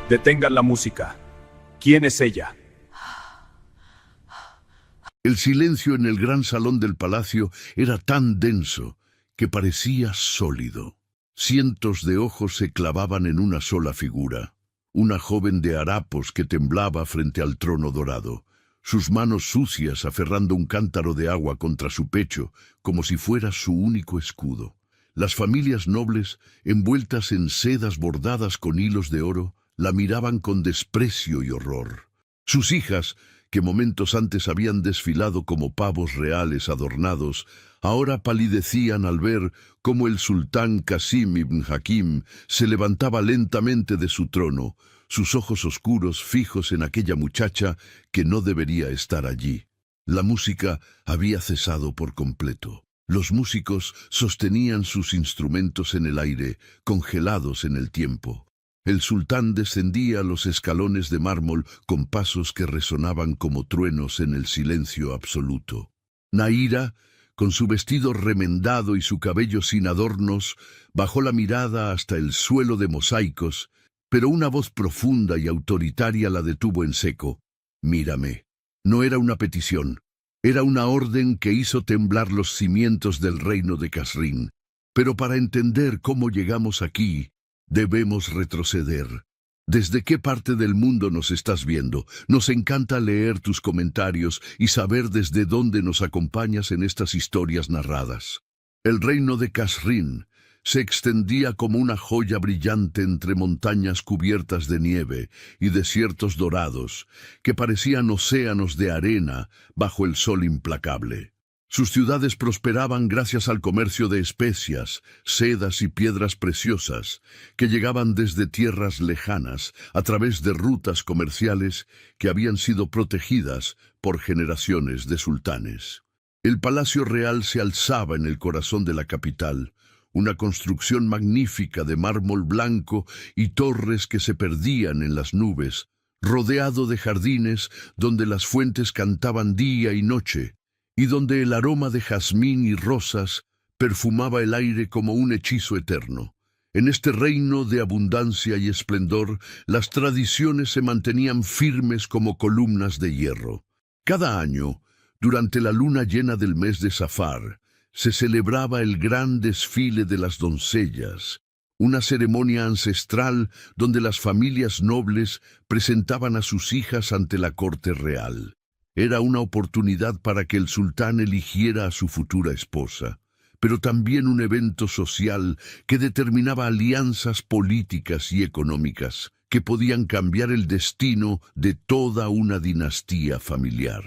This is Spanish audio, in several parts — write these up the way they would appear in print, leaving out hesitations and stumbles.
Detengan la música. ¿Quién es ella? El silencio en el gran salón del palacio era tan denso que parecía sólido. Cientos de ojos se clavaban en una sola figura, una joven de harapos que temblaba frente al trono dorado, sus manos sucias aferrando un cántaro de agua contra su pecho como si fuera su único escudo. Las familias nobles, envueltas en sedas bordadas con hilos de oro, la miraban con desprecio y horror. Sus hijas, que momentos antes habían desfilado como pavos reales adornados, ahora palidecían al ver cómo el sultán Qasim ibn Hakim se levantaba lentamente de su trono, sus ojos oscuros fijos en aquella muchacha que no debería estar allí. La música había cesado por completo. Los músicos sostenían sus instrumentos en el aire, congelados en el tiempo. El sultán descendía los escalones de mármol con pasos que resonaban como truenos en el silencio absoluto. Naira, con su vestido remendado y su cabello sin adornos, bajó la mirada hasta el suelo de mosaicos, pero una voz profunda y autoritaria la detuvo en seco. «Mírame». No era una petición, era una orden que hizo temblar los cimientos del reino de Qasrín. Pero para entender cómo llegamos aquí, debemos retroceder. ¿Desde qué parte del mundo nos estás viendo? Nos encanta leer tus comentarios y saber desde dónde nos acompañas en estas historias narradas. El reino de Qasrín se extendía como una joya brillante entre montañas cubiertas de nieve y desiertos dorados, que parecían océanos de arena bajo el sol implacable. Sus ciudades prosperaban gracias al comercio de especias, sedas y piedras preciosas que llegaban desde tierras lejanas a través de rutas comerciales que habían sido protegidas por generaciones de sultanes. El palacio real se alzaba en el corazón de la capital, una construcción magnífica de mármol blanco y torres que se perdían en las nubes, rodeado de jardines donde las fuentes cantaban día y noche, y donde el aroma de jazmín y rosas perfumaba el aire como un hechizo eterno. En este reino de abundancia y esplendor, las tradiciones se mantenían firmes como columnas de hierro. Cada año, durante la luna llena del mes de Safar, se celebraba el gran desfile de las doncellas, una ceremonia ancestral donde las familias nobles presentaban a sus hijas ante la corte real. Era una oportunidad para que el sultán eligiera a su futura esposa, pero también un evento social que determinaba alianzas políticas y económicas que podían cambiar el destino de toda una dinastía familiar.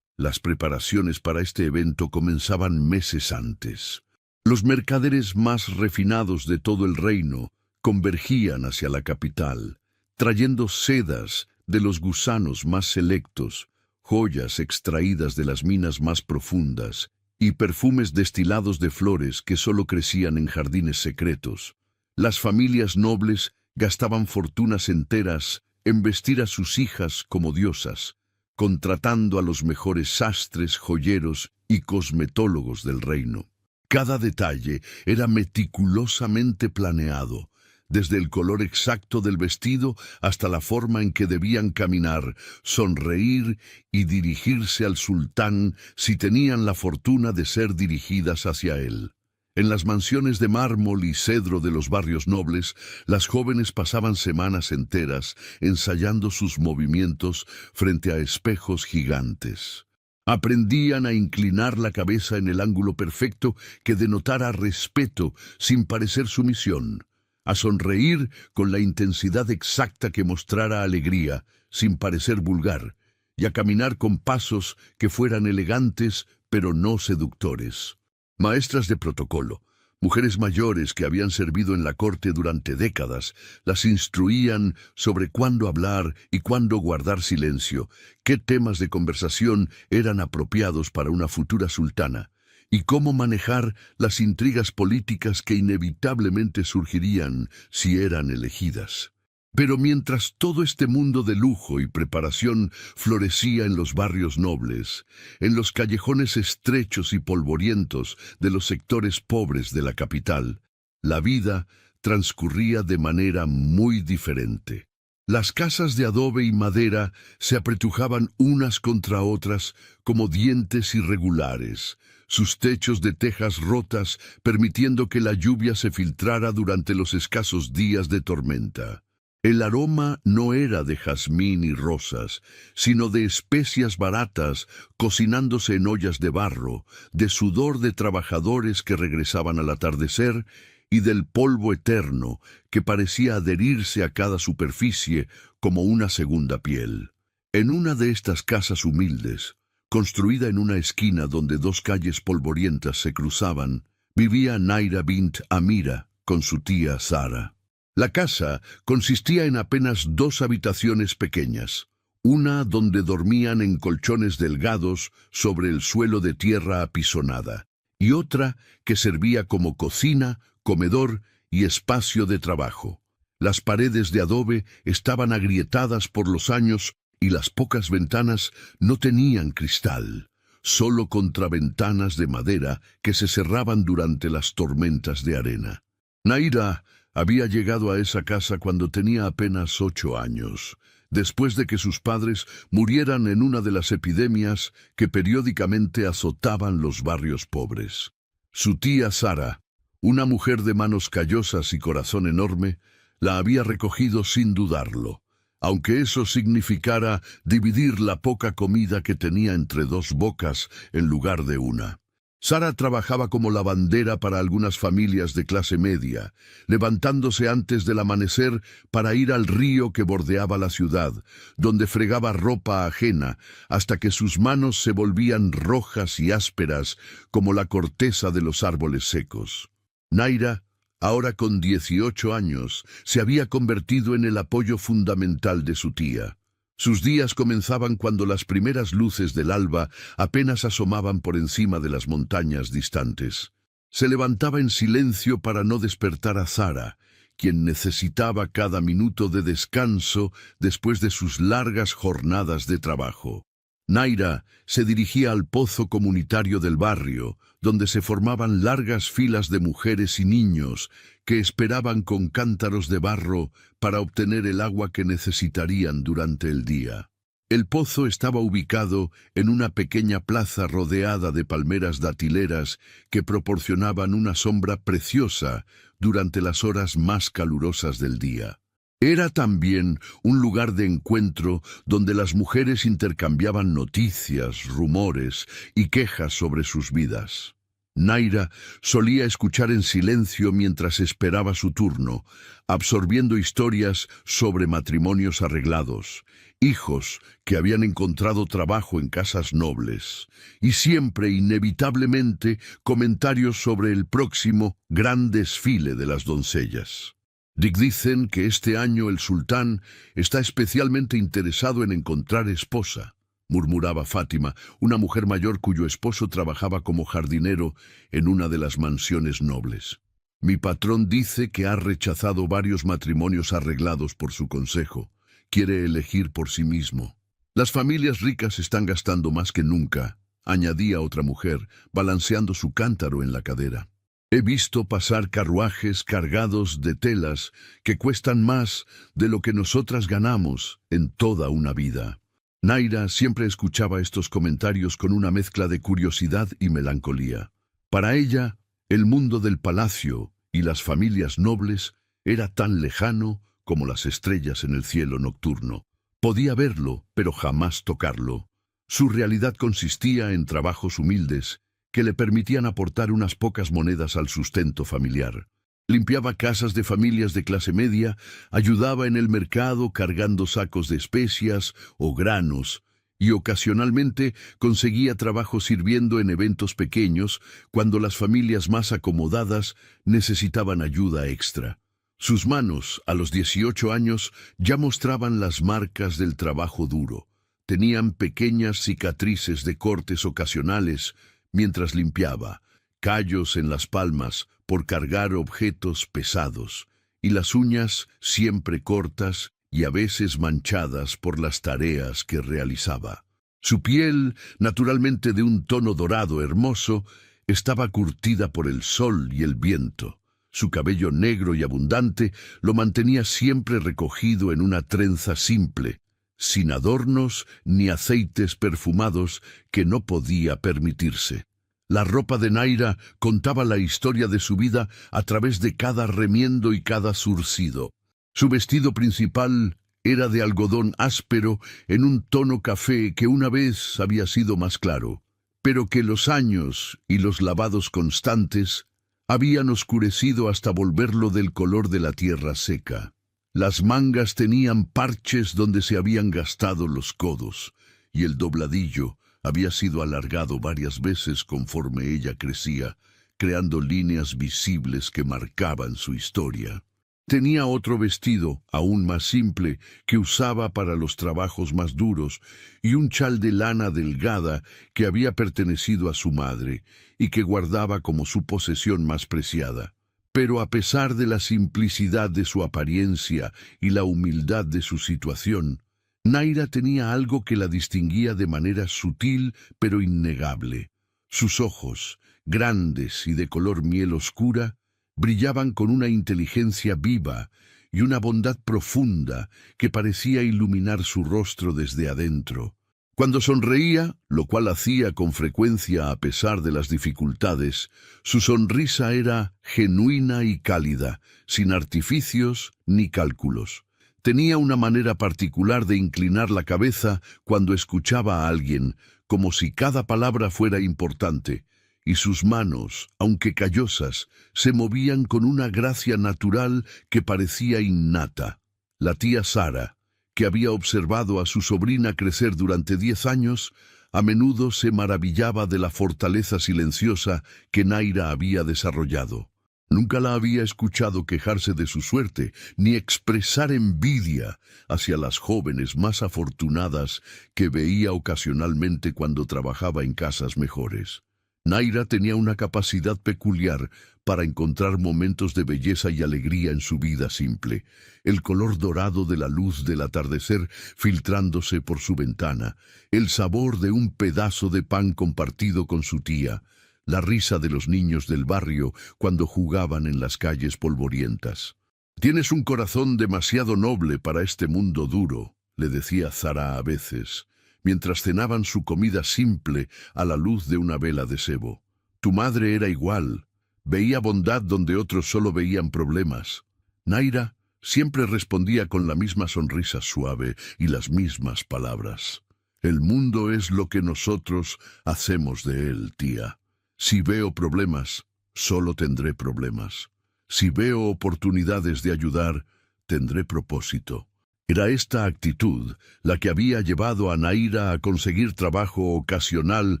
Las preparaciones para este evento comenzaban meses antes. Los mercaderes más refinados de todo el reino convergían hacia la capital, trayendo sedas de los gusanos más selectos, joyas extraídas de las minas más profundas y perfumes destilados de flores que solo crecían en jardines secretos. Las familias nobles gastaban fortunas enteras en vestir a sus hijas como diosas, contratando a los mejores sastres, joyeros y cosmetólogos del reino. Cada detalle era meticulosamente planeado, desde el color exacto del vestido hasta la forma en que debían caminar, sonreír y dirigirse al sultán si tenían la fortuna de ser dirigidas hacia él. En las mansiones de mármol y cedro de los barrios nobles, las jóvenes pasaban semanas enteras ensayando sus movimientos frente a espejos gigantes. Aprendían a inclinar la cabeza en el ángulo perfecto que denotara respeto sin parecer sumisión, a sonreír con la intensidad exacta que mostrara alegría, sin parecer vulgar, y a caminar con pasos que fueran elegantes pero no seductores. Maestras de protocolo, mujeres mayores que habían servido en la corte durante décadas, las instruían sobre cuándo hablar y cuándo guardar silencio, qué temas de conversación eran apropiados para una futura sultana, y cómo manejar las intrigas políticas que inevitablemente surgirían si eran elegidas. Pero mientras todo este mundo de lujo y preparación florecía en los barrios nobles, en los callejones estrechos y polvorientos de los sectores pobres de la capital, la vida transcurría de manera muy diferente. Las casas de adobe y madera se apretujaban unas contra otras como dientes irregulares, sus techos de tejas rotas permitiendo que la lluvia se filtrara durante los escasos días de tormenta. El aroma no era de jazmín y rosas, sino de especias baratas cocinándose en ollas de barro, de sudor de trabajadores que regresaban al atardecer y del polvo eterno que parecía adherirse a cada superficie como una segunda piel. En una de estas casas humildes, construida en una esquina donde dos calles polvorientas se cruzaban, vivía Naira bint Amira con su tía Sara. La casa consistía en apenas 2 habitaciones pequeñas, una donde dormían en colchones delgados sobre el suelo de tierra apisonada, y otra que servía como cocina, comedor y espacio de trabajo. Las paredes de adobe estaban agrietadas por los años y las pocas ventanas no tenían cristal, solo contraventanas de madera que se cerraban durante las tormentas de arena. Naira había llegado a esa casa cuando tenía apenas 8 años, después de que sus padres murieran en una de las epidemias que periódicamente azotaban los barrios pobres. Su tía Sara, una mujer de manos callosas y corazón enorme, la había recogido sin dudarlo, aunque eso significara dividir la poca comida que tenía entre 2 bocas en lugar de una. Sara trabajaba como lavandera para algunas familias de clase media, levantándose antes del amanecer para ir al río que bordeaba la ciudad, donde fregaba ropa ajena hasta que sus manos se volvían rojas y ásperas como la corteza de los árboles secos. Naira, ahora con 18 años, se había convertido en el apoyo fundamental de su tía. Sus días comenzaban cuando las primeras luces del alba apenas asomaban por encima de las montañas distantes. Se levantaba en silencio para no despertar a Sara, quien necesitaba cada minuto de descanso después de sus largas jornadas de trabajo. Naira se dirigía al pozo comunitario del barrio, donde se formaban largas filas de mujeres y niños que esperaban con cántaros de barro para obtener el agua que necesitarían durante el día. El pozo estaba ubicado en una pequeña plaza rodeada de palmeras datileras que proporcionaban una sombra preciosa durante las horas más calurosas del día. Era también un lugar de encuentro donde las mujeres intercambiaban noticias, rumores y quejas sobre sus vidas. Naira solía escuchar en silencio mientras esperaba su turno, absorbiendo historias sobre matrimonios arreglados, hijos que habían encontrado trabajo en casas nobles, y siempre, inevitablemente, comentarios sobre el próximo gran desfile de las doncellas. Dicen que este año el sultán está especialmente interesado en encontrar esposa, murmuraba Fátima, una mujer mayor cuyo esposo trabajaba como jardinero en una de las mansiones nobles. Mi patrón dice que ha rechazado varios matrimonios arreglados por su consejo. Quiere elegir por sí mismo. Las familias ricas están gastando más que nunca, añadía otra mujer, balanceando su cántaro en la cadera. He visto pasar carruajes cargados de telas que cuestan más de lo que nosotras ganamos en toda una vida. Naira siempre escuchaba estos comentarios con una mezcla de curiosidad y melancolía. Para ella, el mundo del palacio y las familias nobles era tan lejano como las estrellas en el cielo nocturno. Podía verlo, pero jamás tocarlo. Su realidad consistía en trabajos humildes que le permitían aportar unas pocas monedas al sustento familiar. Limpiaba casas de familias de clase media, ayudaba en el mercado cargando sacos de especias o granos, y ocasionalmente conseguía trabajo sirviendo en eventos pequeños cuando las familias más acomodadas necesitaban ayuda extra. Sus manos, a los 18 años, ya mostraban las marcas del trabajo duro. Tenían pequeñas cicatrices de cortes ocasionales mientras limpiaba, callos en las palmas por cargar objetos pesados, y las uñas siempre cortas y a veces manchadas por las tareas que realizaba. Su piel, naturalmente de un tono dorado hermoso, estaba curtida por el sol y el viento. Su cabello negro y abundante lo mantenía siempre recogido en una trenza simple, sin adornos ni aceites perfumados que no podía permitirse. La ropa de Naira contaba la historia de su vida a través de cada remiendo y cada zurcido. Su vestido principal era de algodón áspero en un tono café que una vez había sido más claro, pero que los años y los lavados constantes habían oscurecido hasta volverlo del color de la tierra seca. Las mangas tenían parches donde se habían gastado los codos, y el dobladillo había sido alargado varias veces conforme ella crecía, creando líneas visibles que marcaban su historia. Tenía otro vestido, aún más simple, que usaba para los trabajos más duros, y un chal de lana delgada que había pertenecido a su madre, y que guardaba como su posesión más preciada. Pero a pesar de la simplicidad de su apariencia y la humildad de su situación, Naira tenía algo que la distinguía de manera sutil pero innegable. Sus ojos, grandes y de color miel oscura, brillaban con una inteligencia viva y una bondad profunda que parecía iluminar su rostro desde adentro. Cuando sonreía, lo cual hacía con frecuencia a pesar de las dificultades, su sonrisa era genuina y cálida, sin artificios ni cálculos. Tenía una manera particular de inclinar la cabeza cuando escuchaba a alguien, como si cada palabra fuera importante, y sus manos, aunque callosas, se movían con una gracia natural que parecía innata. La tía Sara, que había observado a su sobrina crecer durante 10 años, a menudo se maravillaba de la fortaleza silenciosa que Naira había desarrollado. Nunca la había escuchado quejarse de su suerte, ni expresar envidia hacia las jóvenes más afortunadas que veía ocasionalmente cuando trabajaba en casas mejores. Naira tenía una capacidad peculiar para encontrar momentos de belleza y alegría en su vida simple. El color dorado de la luz del atardecer filtrándose por su ventana, el sabor de un pedazo de pan compartido con su tía, la risa de los niños del barrio cuando jugaban en las calles polvorientas. «Tienes un corazón demasiado noble para este mundo duro», le decía Zara a veces, mientras cenaban su comida simple a la luz de una vela de sebo. «Tu madre era igual, veía bondad donde otros solo veían problemas». Naira siempre respondía con la misma sonrisa suave y las mismas palabras. «El mundo es lo que nosotros hacemos de él, tía. Si veo problemas, solo tendré problemas. Si veo oportunidades de ayudar, tendré propósito». Era esta actitud la que había llevado a Naira a conseguir trabajo ocasional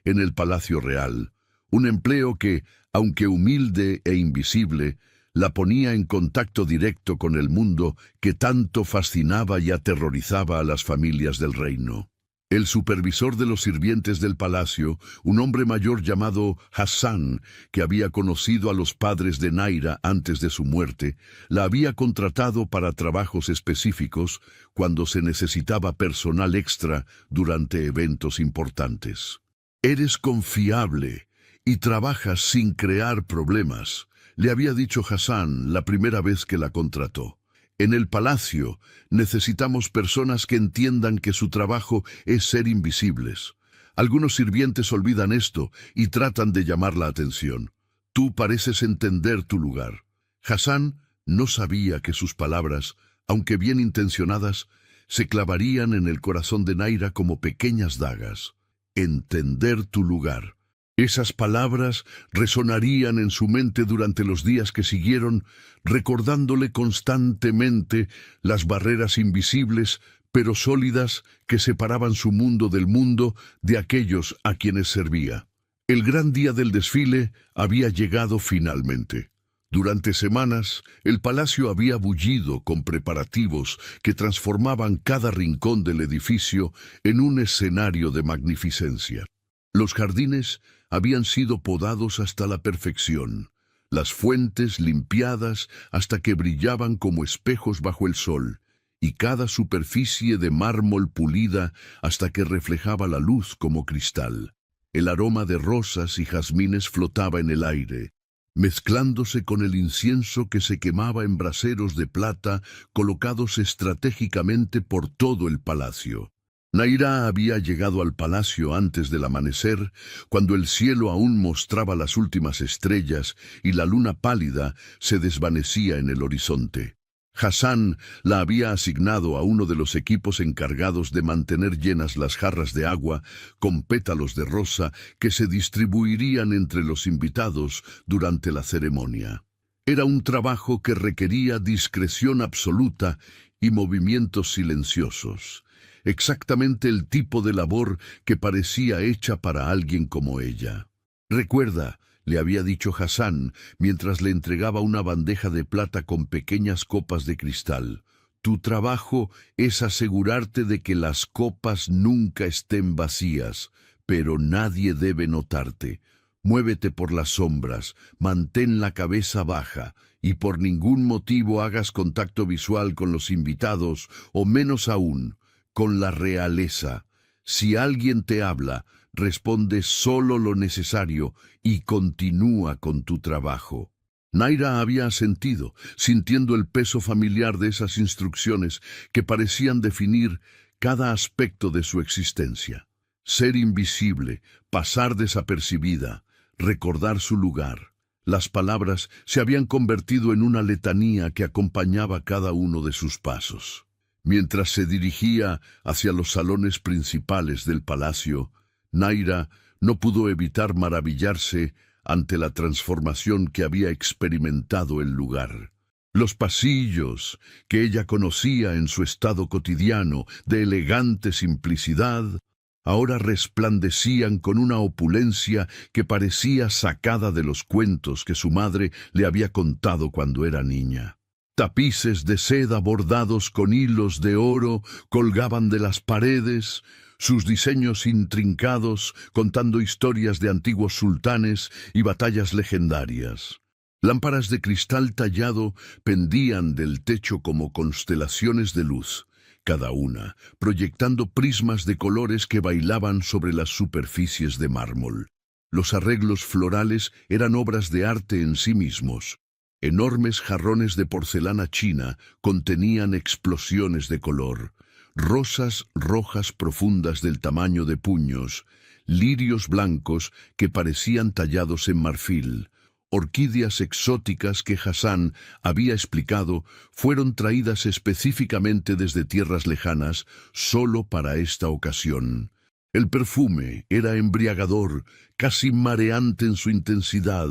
en el Palacio Real, un empleo que, aunque humilde e invisible, la ponía en contacto directo con el mundo que tanto fascinaba y aterrorizaba a las familias del reino. El supervisor de los sirvientes del palacio, un hombre mayor llamado Hassan, que había conocido a los padres de Naira antes de su muerte, la había contratado para trabajos específicos cuando se necesitaba personal extra durante eventos importantes. «Eres confiable y trabajas sin crear problemas», le había dicho Hassan la primera vez que la contrató. «En el palacio necesitamos personas que entiendan que su trabajo es ser invisibles. Algunos sirvientes olvidan esto y tratan de llamar la atención. Tú pareces entender tu lugar». Hassan no sabía que sus palabras, aunque bien intencionadas, se clavarían en el corazón de Naira como pequeñas dagas. «Entender tu lugar». Esas palabras resonarían en su mente durante los días que siguieron, recordándole constantemente las barreras invisibles pero sólidas que separaban su mundo del mundo de aquellos a quienes servía. El gran día del desfile había llegado finalmente. Durante semanas, el palacio había bullido con preparativos que transformaban cada rincón del edificio en un escenario de magnificencia. Los jardines habían sido podados hasta la perfección, las fuentes limpiadas hasta que brillaban como espejos bajo el sol, y cada superficie de mármol pulida hasta que reflejaba la luz como cristal. El aroma de rosas y jazmines flotaba en el aire, mezclándose con el incienso que se quemaba en braseros de plata colocados estratégicamente por todo el palacio. Naira había llegado al palacio antes del amanecer, cuando el cielo aún mostraba las últimas estrellas y la luna pálida se desvanecía en el horizonte. Hassan la había asignado a uno de los equipos encargados de mantener llenas las jarras de agua con pétalos de rosa que se distribuirían entre los invitados durante la ceremonia. Era un trabajo que requería discreción absoluta y movimientos silenciosos. Exactamente el tipo de labor que parecía hecha para alguien como ella. «Recuerda», le había dicho Hassan mientras le entregaba una bandeja de plata con pequeñas copas de cristal. «Tu trabajo es asegurarte de que las copas nunca estén vacías, pero nadie debe notarte. Muévete por las sombras, mantén la cabeza baja y por ningún motivo hagas contacto visual con los invitados o menos aún, con la realeza. Si alguien te habla, responde solo lo necesario y continúa con tu trabajo». Naira había asentido, sintiendo el peso familiar de esas instrucciones que parecían definir cada aspecto de su existencia. Ser invisible, pasar desapercibida, recordar su lugar. Las palabras se habían convertido en una letanía que acompañaba cada uno de sus pasos. Mientras se dirigía hacia los salones principales del palacio, Naira no pudo evitar maravillarse ante la transformación que había experimentado el lugar. Los pasillos, que ella conocía en su estado cotidiano de elegante simplicidad, ahora resplandecían con una opulencia que parecía sacada de los cuentos que su madre le había contado cuando era niña. Tapices de seda bordados con hilos de oro colgaban de las paredes, sus diseños intrincados contando historias de antiguos sultanes y batallas legendarias. Lámparas de cristal tallado pendían del techo como constelaciones de luz, cada una proyectando prismas de colores que bailaban sobre las superficies de mármol. Los arreglos florales eran obras de arte en sí mismos. Enormes jarrones de porcelana china contenían explosiones de color, rosas rojas profundas del tamaño de puños, lirios blancos que parecían tallados en marfil, orquídeas exóticas que Hassan había explicado fueron traídas específicamente desde tierras lejanas solo para esta ocasión. El perfume era embriagador, casi mareante en su intensidad.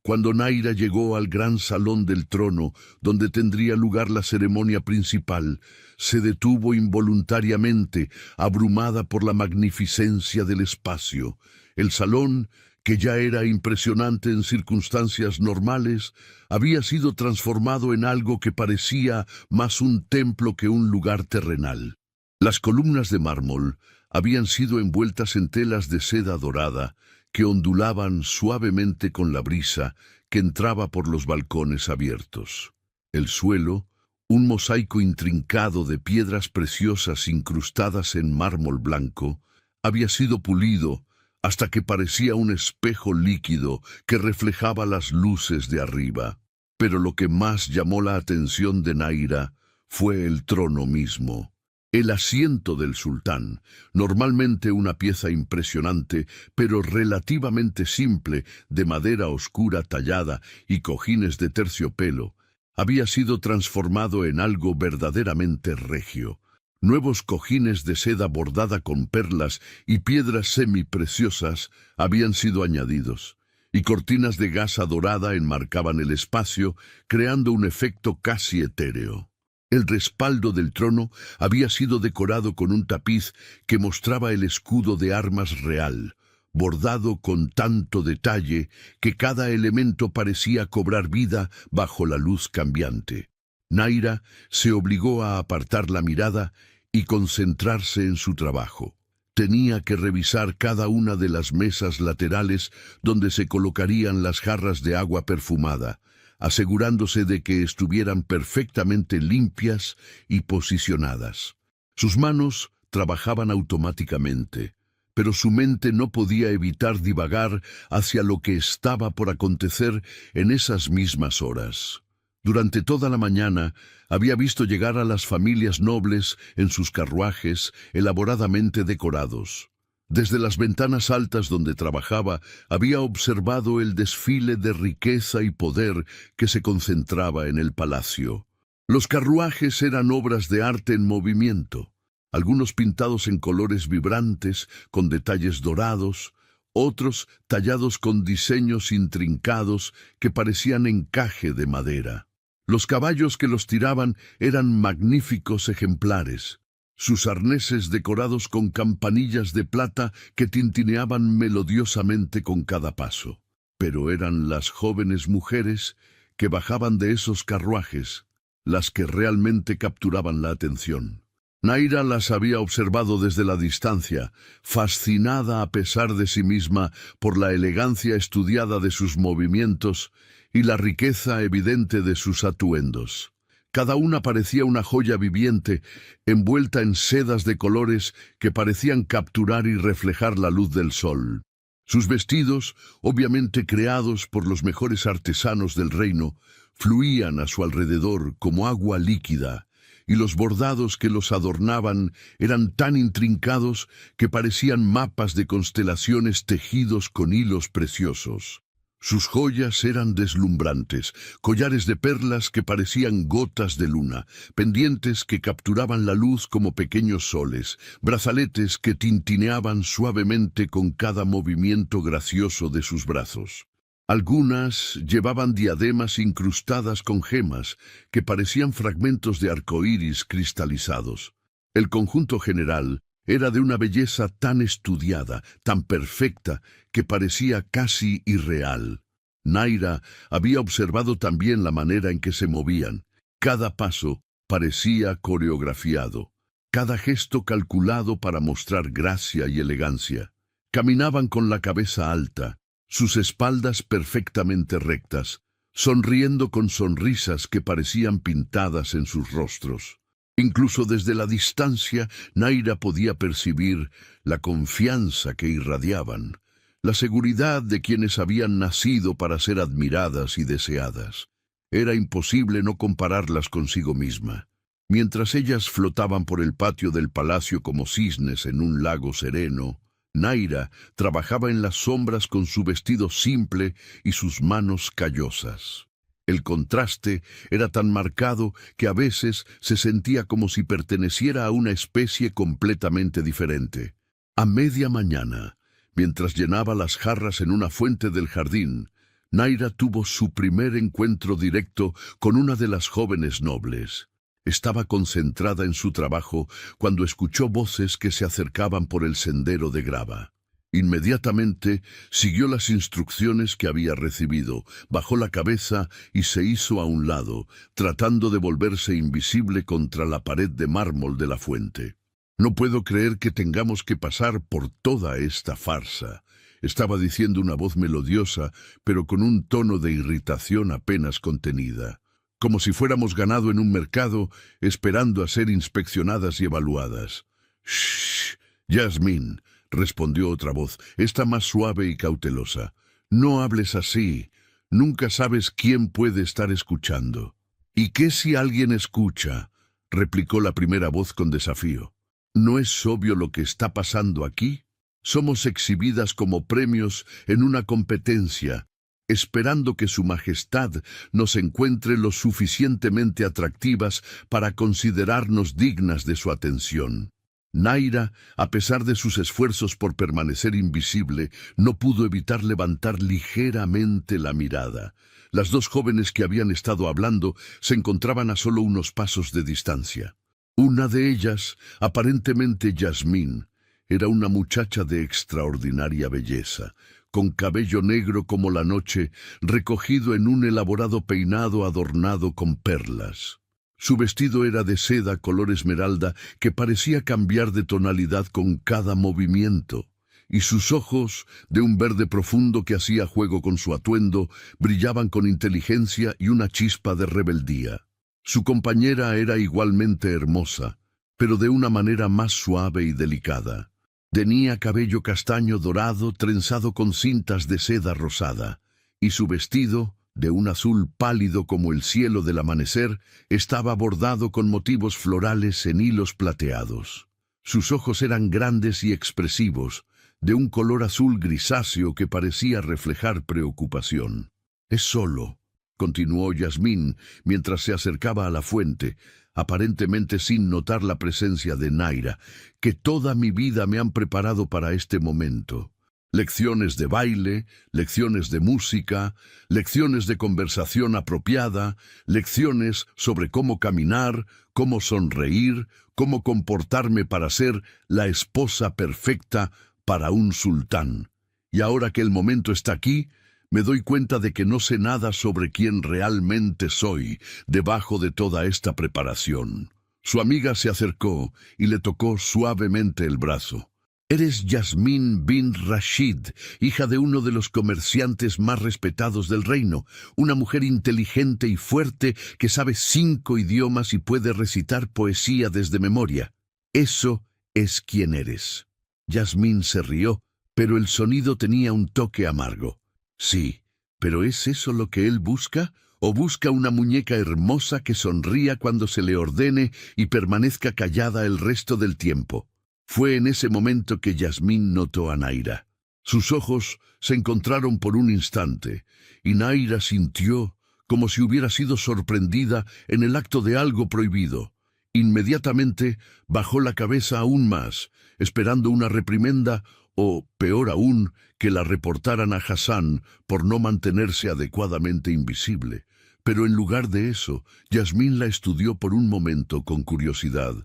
Cuando Naira llegó al gran salón del trono, donde tendría lugar la ceremonia principal, se detuvo involuntariamente, abrumada por la magnificencia del espacio. El salón, que ya era impresionante en circunstancias normales, había sido transformado en algo que parecía más un templo que un lugar terrenal. Las columnas de mármol habían sido envueltas en telas de seda dorada, que ondulaban suavemente con la brisa que entraba por los balcones abiertos. El suelo, un mosaico intrincado de piedras preciosas incrustadas en mármol blanco, había sido pulido hasta que parecía un espejo líquido que reflejaba las luces de arriba. Pero lo que más llamó la atención de Naira fue el trono mismo. El asiento del sultán, normalmente una pieza impresionante, pero relativamente simple, de madera oscura tallada y cojines de terciopelo, había sido transformado en algo verdaderamente regio. Nuevos cojines de seda bordada con perlas y piedras semipreciosas habían sido añadidos, y cortinas de gasa dorada enmarcaban el espacio, creando un efecto casi etéreo. El respaldo del trono había sido decorado con un tapiz que mostraba el escudo de armas real, bordado con tanto detalle que cada elemento parecía cobrar vida bajo la luz cambiante. Naira se obligó a apartar la mirada y concentrarse en su trabajo. Tenía que revisar cada una de las mesas laterales donde se colocarían las jarras de agua perfumada, asegurándose de que estuvieran perfectamente limpias y posicionadas. Sus manos trabajaban automáticamente, pero su mente no podía evitar divagar hacia lo que estaba por acontecer en esas mismas horas. Durante toda la mañana había visto llegar a las familias nobles en sus carruajes elaboradamente decorados. Desde las ventanas altas donde trabajaba, había observado el desfile de riqueza y poder que se concentraba en el palacio. Los carruajes eran obras de arte en movimiento, algunos pintados en colores vibrantes, con detalles dorados, otros tallados con diseños intrincados que parecían encaje de madera. Los caballos que los tiraban eran magníficos ejemplares, sus arneses decorados con campanillas de plata que tintineaban melodiosamente con cada paso. Pero eran las jóvenes mujeres que bajaban de esos carruajes las que realmente capturaban la atención. Naira las había observado desde la distancia, fascinada a pesar de sí misma por la elegancia estudiada de sus movimientos y la riqueza evidente de sus atuendos. Cada una parecía una joya viviente, envuelta en sedas de colores que parecían capturar y reflejar la luz del sol. Sus vestidos, obviamente creados por los mejores artesanos del reino, fluían a su alrededor como agua líquida, y los bordados que los adornaban eran tan intrincados que parecían mapas de constelaciones tejidos con hilos preciosos. Sus joyas eran deslumbrantes, collares de perlas que parecían gotas de luna, pendientes que capturaban la luz como pequeños soles, brazaletes que tintineaban suavemente con cada movimiento gracioso de sus brazos. Algunas llevaban diademas incrustadas con gemas que parecían fragmentos de arcoíris cristalizados. El conjunto general era de una belleza tan estudiada, tan perfecta, que parecía casi irreal. Naira había observado también la manera en que se movían. Cada paso parecía coreografiado, cada gesto calculado para mostrar gracia y elegancia. Caminaban con la cabeza alta, sus espaldas perfectamente rectas, sonriendo con sonrisas que parecían pintadas en sus rostros. Incluso desde la distancia, Naira podía percibir la confianza que irradiaban, la seguridad de quienes habían nacido para ser admiradas y deseadas. Era imposible no compararlas consigo misma. Mientras ellas flotaban por el patio del palacio como cisnes en un lago sereno, Naira trabajaba en las sombras con su vestido simple y sus manos callosas. El contraste era tan marcado que a veces se sentía como si perteneciera a una especie completamente diferente. A media mañana, mientras llenaba las jarras en una fuente del jardín, Naira tuvo su primer encuentro directo con una de las jóvenes nobles. Estaba concentrada en su trabajo cuando escuchó voces que se acercaban por el sendero de grava. Inmediatamente siguió las instrucciones que había recibido, bajó la cabeza y se hizo a un lado, tratando de volverse invisible contra la pared de mármol de la fuente. «No puedo creer que tengamos que pasar por toda esta farsa», estaba diciendo una voz melodiosa, pero con un tono de irritación apenas contenida. «Como si fuéramos ganado en un mercado, esperando a ser inspeccionadas y evaluadas». «Shh, Yasmín», respondió otra voz, esta más suave y cautelosa. «No hables así. Nunca sabes quién puede estar escuchando». «¿Y qué si alguien escucha?», replicó la primera voz con desafío. «¿No es obvio lo que está pasando aquí? Somos exhibidas como premios en una competencia, esperando que Su Majestad nos encuentre lo suficientemente atractivas para considerarnos dignas de su atención». Naira, a pesar de sus esfuerzos por permanecer invisible, no pudo evitar levantar ligeramente la mirada. Las dos jóvenes que habían estado hablando se encontraban a solo unos pasos de distancia. Una de ellas, aparentemente Yasmín, era una muchacha de extraordinaria belleza, con cabello negro como la noche, recogido en un elaborado peinado adornado con perlas. Su vestido era de seda color esmeralda que parecía cambiar de tonalidad con cada movimiento, y sus ojos, de un verde profundo que hacía juego con su atuendo, brillaban con inteligencia y una chispa de rebeldía. Su compañera era igualmente hermosa, pero de una manera más suave y delicada. Tenía cabello castaño dorado trenzado con cintas de seda rosada, y su vestido, de un azul pálido como el cielo del amanecer, estaba bordado con motivos florales en hilos plateados. Sus ojos eran grandes y expresivos, de un color azul grisáceo que parecía reflejar preocupación. «Es solo», continuó Yasmín mientras se acercaba a la fuente, aparentemente sin notar la presencia de Naira, «que toda mi vida me han preparado para este momento. Lecciones de baile, lecciones de música, lecciones de conversación apropiada, lecciones sobre cómo caminar, cómo sonreír, cómo comportarme para ser la esposa perfecta para un sultán. Y ahora que el momento está aquí, me doy cuenta de que no sé nada sobre quién realmente soy debajo de toda esta preparación». Su amiga se acercó y le tocó suavemente el brazo. «Eres Yasmín bin Rashid, hija de uno de los comerciantes más respetados del reino, una mujer inteligente y fuerte que sabe 5 idiomas y puede recitar poesía desde memoria. Eso es quien eres». Yasmín se rió, pero el sonido tenía un toque amargo. «Sí, pero ¿es eso lo que él busca? ¿O busca una muñeca hermosa que sonría cuando se le ordene y permanezca callada el resto del tiempo?» Fue en ese momento que Yasmín notó a Naira. Sus ojos se encontraron por un instante, y Naira sintió como si hubiera sido sorprendida en el acto de algo prohibido. Inmediatamente bajó la cabeza aún más, esperando una reprimenda o, peor aún, que la reportaran a Hassan por no mantenerse adecuadamente invisible. Pero en lugar de eso, Yasmín la estudió por un momento con curiosidad.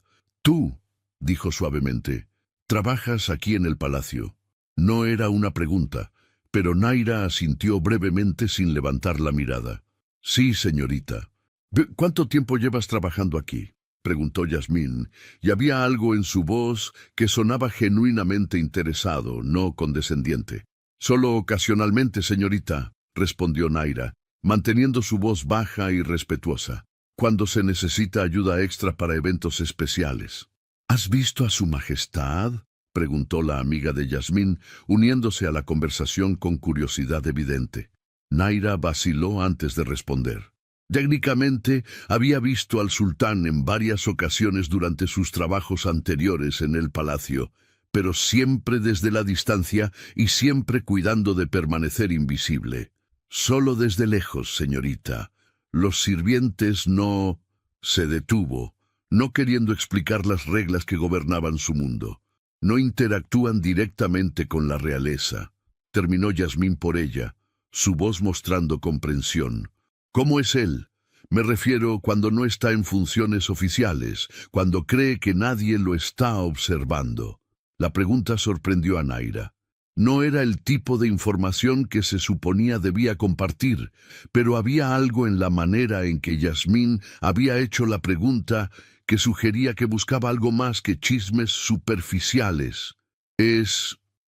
«Tú», dijo suavemente, «trabajas aquí en el palacio». No era una pregunta, pero Naira asintió brevemente sin levantar la mirada. «Sí, señorita». «¿Cuánto tiempo llevas trabajando aquí?», preguntó Yasmín, y había algo en su voz que sonaba genuinamente interesado, no condescendiente. «Solo ocasionalmente, señorita», respondió Naira, manteniendo su voz baja y respetuosa, «cuando se necesita ayuda extra para eventos especiales». «¿Has visto a su majestad?», preguntó la amiga de Yasmín, uniéndose a la conversación con curiosidad evidente. Naira vaciló antes de responder. Técnicamente, había visto al sultán en varias ocasiones durante sus trabajos anteriores en el palacio, pero siempre desde la distancia y siempre cuidando de permanecer invisible. «Solo desde lejos, señorita. Los sirvientes no...» Se detuvo, no queriendo explicar las reglas que gobernaban su mundo. «No interactúan directamente con la realeza», terminó Yasmín por ella, su voz mostrando comprensión. «¿Cómo es él? Me refiero cuando no está en funciones oficiales, cuando cree que nadie lo está observando». La pregunta sorprendió a Naira. No era el tipo de información que se suponía debía compartir, pero había algo en la manera en que Yasmín había hecho la pregunta que sugería que buscaba algo más que chismes superficiales.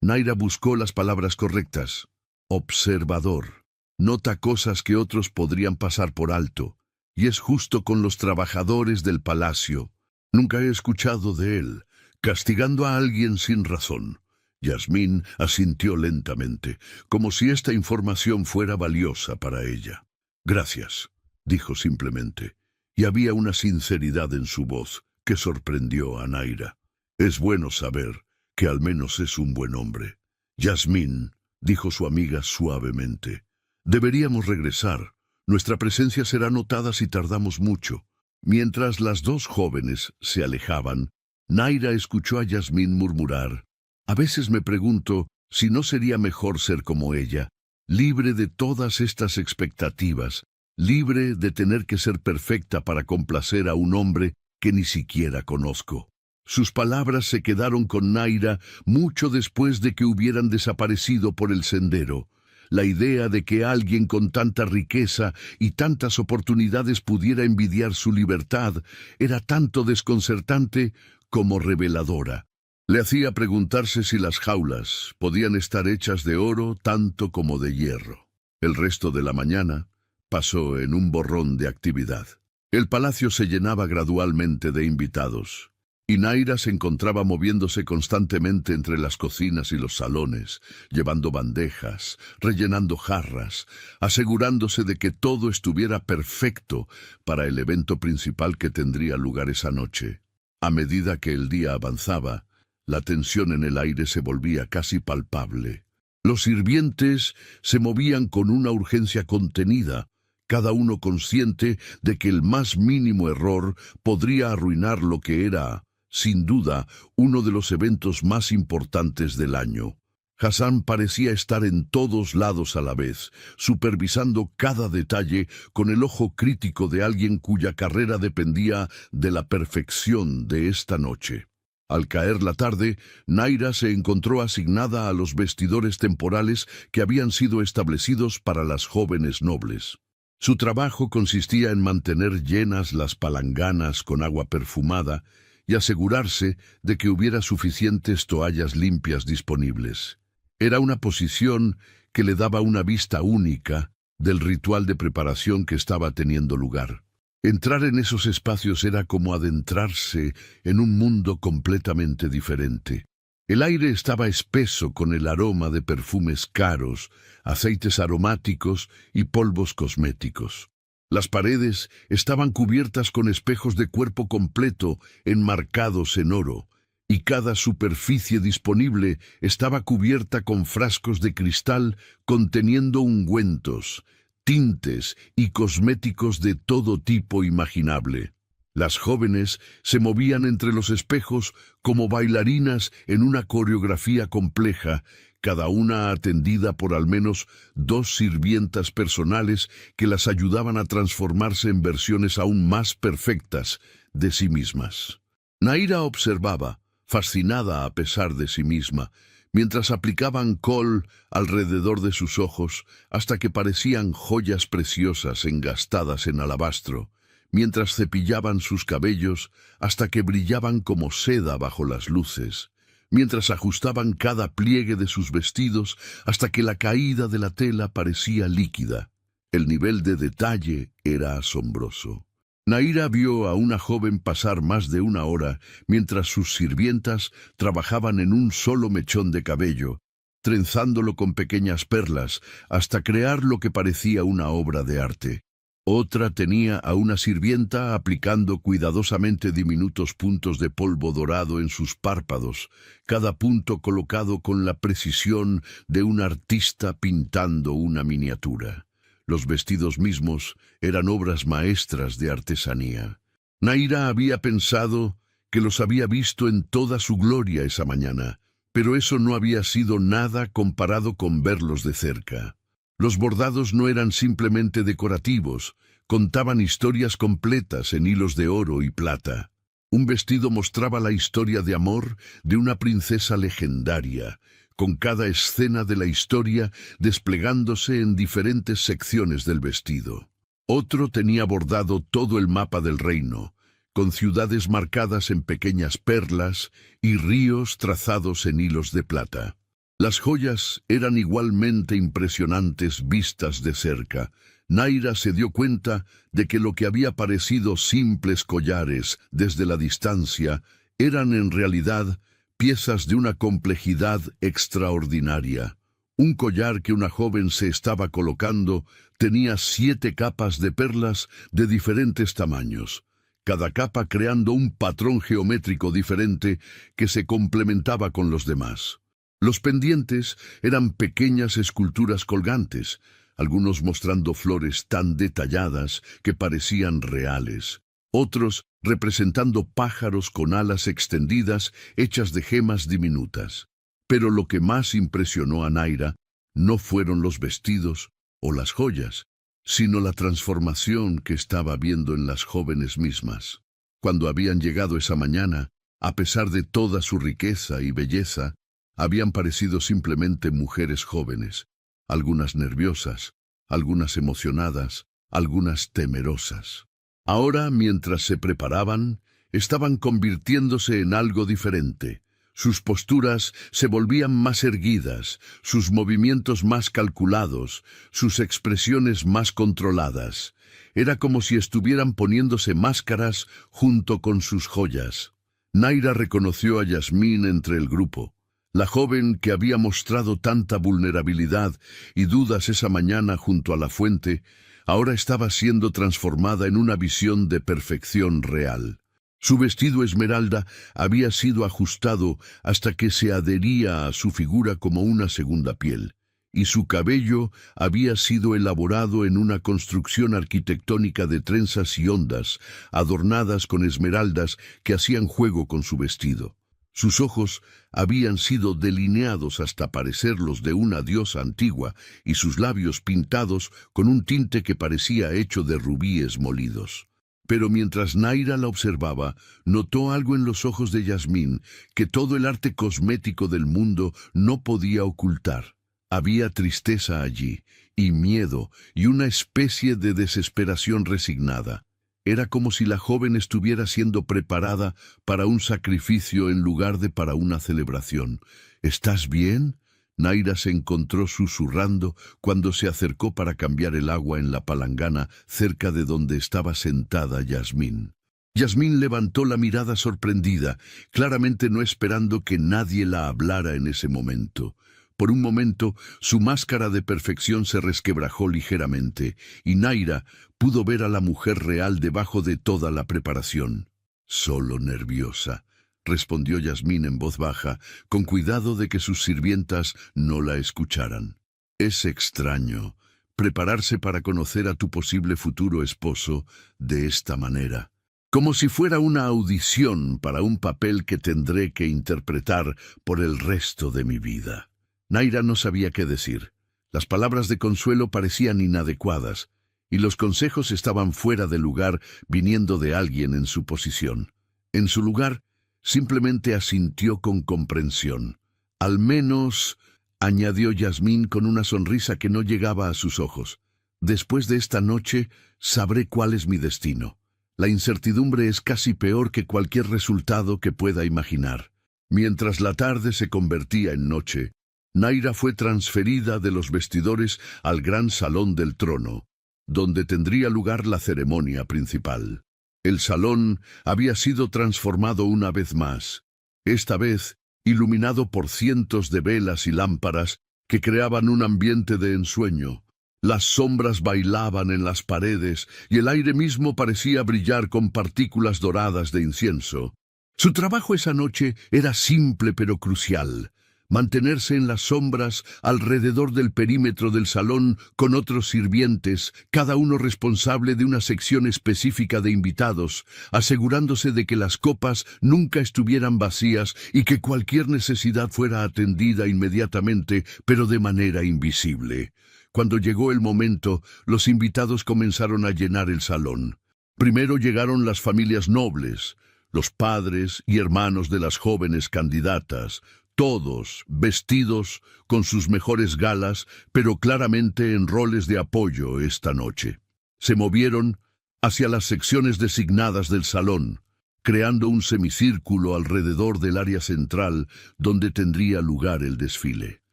Naira buscó las palabras correctas. «Observador. Nota cosas que otros podrían pasar por alto, y es justo con los trabajadores del palacio. Nunca he escuchado de él, castigando a alguien sin razón». Yasmín asintió lentamente, como si esta información fuera valiosa para ella. «Gracias», dijo simplemente, y había una sinceridad en su voz que sorprendió a Naira. «Es bueno saber que al menos es un buen hombre». «Yasmín», dijo su amiga suavemente, «deberíamos regresar. Nuestra presencia será notada si tardamos mucho». Mientras las dos jóvenes se alejaban, Naira escuchó a Yasmín murmurar: «A veces me pregunto si no sería mejor ser como ella, libre de todas estas expectativas, libre de tener que ser perfecta para complacer a un hombre que ni siquiera conozco». Sus palabras se quedaron con Naira mucho después de que hubieran desaparecido por el sendero. La idea de que alguien con tanta riqueza y tantas oportunidades pudiera envidiar su libertad era tanto desconcertante como reveladora. Le hacía preguntarse si las jaulas podían estar hechas de oro tanto como de hierro. El resto de la mañana pasó en un borrón de actividad. El palacio se llenaba gradualmente de invitados. y Naira se encontraba moviéndose constantemente entre las cocinas y los salones, llevando bandejas, rellenando jarras, asegurándose de que todo estuviera perfecto para el evento principal que tendría lugar esa noche. A medida que el día avanzaba, la tensión en el aire se volvía casi palpable. Los sirvientes se movían con una urgencia contenida, cada uno consciente de que el más mínimo error podría arruinar lo que era, sin duda, uno de los eventos más importantes del año. Hassan parecía estar en todos lados a la vez, supervisando cada detalle con el ojo crítico de alguien cuya carrera dependía de la perfección de esta noche. Al caer la tarde, Naira se encontró asignada a los vestidores temporales que habían sido establecidos para las jóvenes nobles. Su trabajo consistía en mantener llenas las palanganas con agua perfumada y asegurarse de que hubiera suficientes toallas limpias disponibles. Era una posición que le daba una vista única del ritual de preparación que estaba teniendo lugar. Entrar en esos espacios era como adentrarse en un mundo completamente diferente. El aire estaba espeso con el aroma de perfumes caros, aceites aromáticos y polvos cosméticos. Las paredes estaban cubiertas con espejos de cuerpo completo enmarcados en oro, y cada superficie disponible estaba cubierta con frascos de cristal conteniendo ungüentos, tintes y cosméticos de todo tipo imaginable. Las jóvenes se movían entre los espejos como bailarinas en una coreografía compleja, cada una atendida por al menos 2 sirvientas personales que las ayudaban a transformarse en versiones aún más perfectas de sí mismas. Naira observaba, fascinada a pesar de sí misma, mientras aplicaban col alrededor de sus ojos hasta que parecían joyas preciosas engastadas en alabastro, mientras cepillaban sus cabellos hasta que brillaban como seda bajo las luces, mientras ajustaban cada pliegue de sus vestidos hasta que la caída de la tela parecía líquida. El nivel de detalle era asombroso. Naira vio a una joven pasar más de 1 hora mientras sus sirvientas trabajaban en un solo mechón de cabello, trenzándolo con pequeñas perlas hasta crear lo que parecía una obra de arte. Otra tenía a una sirvienta aplicando cuidadosamente diminutos puntos de polvo dorado en sus párpados, cada punto colocado con la precisión de un artista pintando una miniatura. Los vestidos mismos eran obras maestras de artesanía. Naira había pensado que los había visto en toda su gloria esa mañana, pero eso no había sido nada comparado con verlos de cerca. Los bordados no eran simplemente decorativos, contaban historias completas en hilos de oro y plata. Un vestido mostraba la historia de amor de una princesa legendaria, con cada escena de la historia desplegándose en diferentes secciones del vestido. Otro tenía bordado todo el mapa del reino, con ciudades marcadas en pequeñas perlas y ríos trazados en hilos de plata. Las joyas eran igualmente impresionantes vistas de cerca. Naira se dio cuenta de que lo que había parecido simples collares desde la distancia eran en realidad piezas de una complejidad extraordinaria. Un collar que una joven se estaba colocando tenía 7 capas de perlas de diferentes tamaños, cada capa creando un patrón geométrico diferente que se complementaba con los demás. Los pendientes eran pequeñas esculturas colgantes, algunos mostrando flores tan detalladas que parecían reales, otros representando pájaros con alas extendidas hechas de gemas diminutas. Pero lo que más impresionó a Naira no fueron los vestidos o las joyas, sino la transformación que estaba viendo en las jóvenes mismas. Cuando habían llegado esa mañana, a pesar de toda su riqueza y belleza, habían parecido simplemente mujeres jóvenes, algunas nerviosas, algunas emocionadas, algunas temerosas. Ahora, mientras se preparaban, estaban convirtiéndose en algo diferente. Sus posturas se volvían más erguidas, sus movimientos más calculados, sus expresiones más controladas. Era como si estuvieran poniéndose máscaras junto con sus joyas. Naira reconoció a Yasmín entre el grupo. La joven que había mostrado tanta vulnerabilidad y dudas esa mañana junto a la fuente, ahora estaba siendo transformada en una visión de perfección real. Su vestido esmeralda había sido ajustado hasta que se adhería a su figura como una segunda piel, y su cabello había sido elaborado en una construcción arquitectónica de trenzas y ondas, adornadas con esmeraldas que hacían juego con su vestido. Sus ojos habían sido delineados hasta parecer los de una diosa antigua y sus labios pintados con un tinte que parecía hecho de rubíes molidos. Pero mientras Naira la observaba, notó algo en los ojos de Yasmín que todo el arte cosmético del mundo no podía ocultar. Había tristeza allí, y miedo, y una especie de desesperación resignada. Era como si la joven estuviera siendo preparada para un sacrificio en lugar de para una celebración. ¿Estás bien? Naira se encontró susurrando cuando se acercó para cambiar el agua en la palangana cerca de donde estaba sentada Yasmín. Yasmín levantó la mirada sorprendida, claramente no esperando que nadie la hablara en ese momento. Por un momento, su máscara de perfección se resquebrajó ligeramente, y Naira pudo ver a la mujer real debajo de toda la preparación. «Solo nerviosa», respondió Yasmín en voz baja, con cuidado de que sus sirvientas no la escucharan. «Es extraño prepararse para conocer a tu posible futuro esposo de esta manera. Como si fuera una audición para un papel que tendré que interpretar por el resto de mi vida». Naira no sabía qué decir. Las palabras de consuelo parecían inadecuadas, y los consejos estaban fuera de lugar viniendo de alguien en su posición. En su lugar, simplemente asintió con comprensión. «Al menos», añadió Yasmín con una sonrisa que no llegaba a sus ojos, «después de esta noche sabré cuál es mi destino. La incertidumbre es casi peor que cualquier resultado que pueda imaginar». Mientras la tarde se convertía en noche, Naira fue transferida de los vestidores al gran salón del trono, donde tendría lugar la ceremonia principal. El salón había sido transformado una vez más, esta vez iluminado por cientos de velas y lámparas que creaban un ambiente de ensueño. Las sombras bailaban en las paredes y el aire mismo parecía brillar con partículas doradas de incienso. Su trabajo esa noche era simple pero crucial: mantenerse en las sombras alrededor del perímetro del salón con otros sirvientes, cada uno responsable de una sección específica de invitados, asegurándose de que las copas nunca estuvieran vacías y que cualquier necesidad fuera atendida inmediatamente, pero de manera invisible. Cuando llegó el momento, los invitados comenzaron a llenar el salón. Primero llegaron las familias nobles, los padres y hermanos de las jóvenes candidatas, todos vestidos con sus mejores galas, pero claramente en roles de apoyo esta noche. Se movieron hacia las secciones designadas del salón, creando un semicírculo alrededor del área central donde tendría lugar el desfile.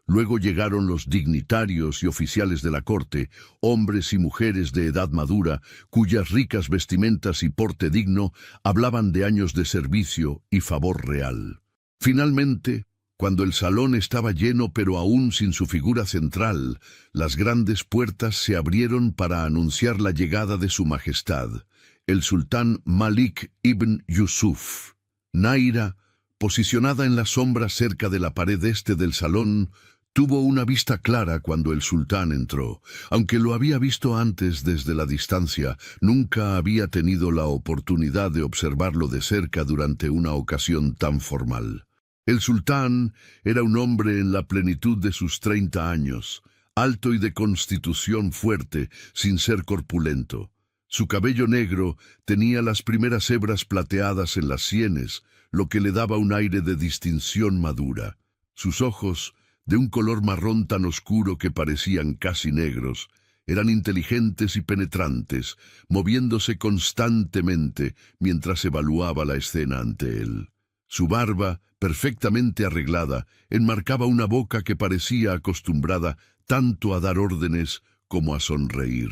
Luego llegaron los dignitarios y oficiales de la corte, hombres y mujeres de edad madura, cuyas ricas vestimentas y porte digno hablaban de años de servicio y favor real. Finalmente, cuando el salón estaba lleno pero aún sin su figura central, las grandes puertas se abrieron para anunciar la llegada de su majestad, el sultán Malik ibn Yusuf. Naira, posicionada en la sombra cerca de la pared este del salón, tuvo una vista clara cuando el sultán entró. Aunque lo había visto antes desde la distancia, nunca había tenido la oportunidad de observarlo de cerca durante una ocasión tan formal. El sultán era un hombre en la plenitud de sus 30 años, alto y de constitución fuerte, sin ser corpulento. Su cabello negro tenía las primeras hebras plateadas en las sienes, lo que le daba un aire de distinción madura. Sus ojos, de un color marrón tan oscuro que parecían casi negros, eran inteligentes y penetrantes, moviéndose constantemente mientras evaluaba la escena ante él. Su barba, perfectamente arreglada, enmarcaba una boca que parecía acostumbrada tanto a dar órdenes como a sonreír.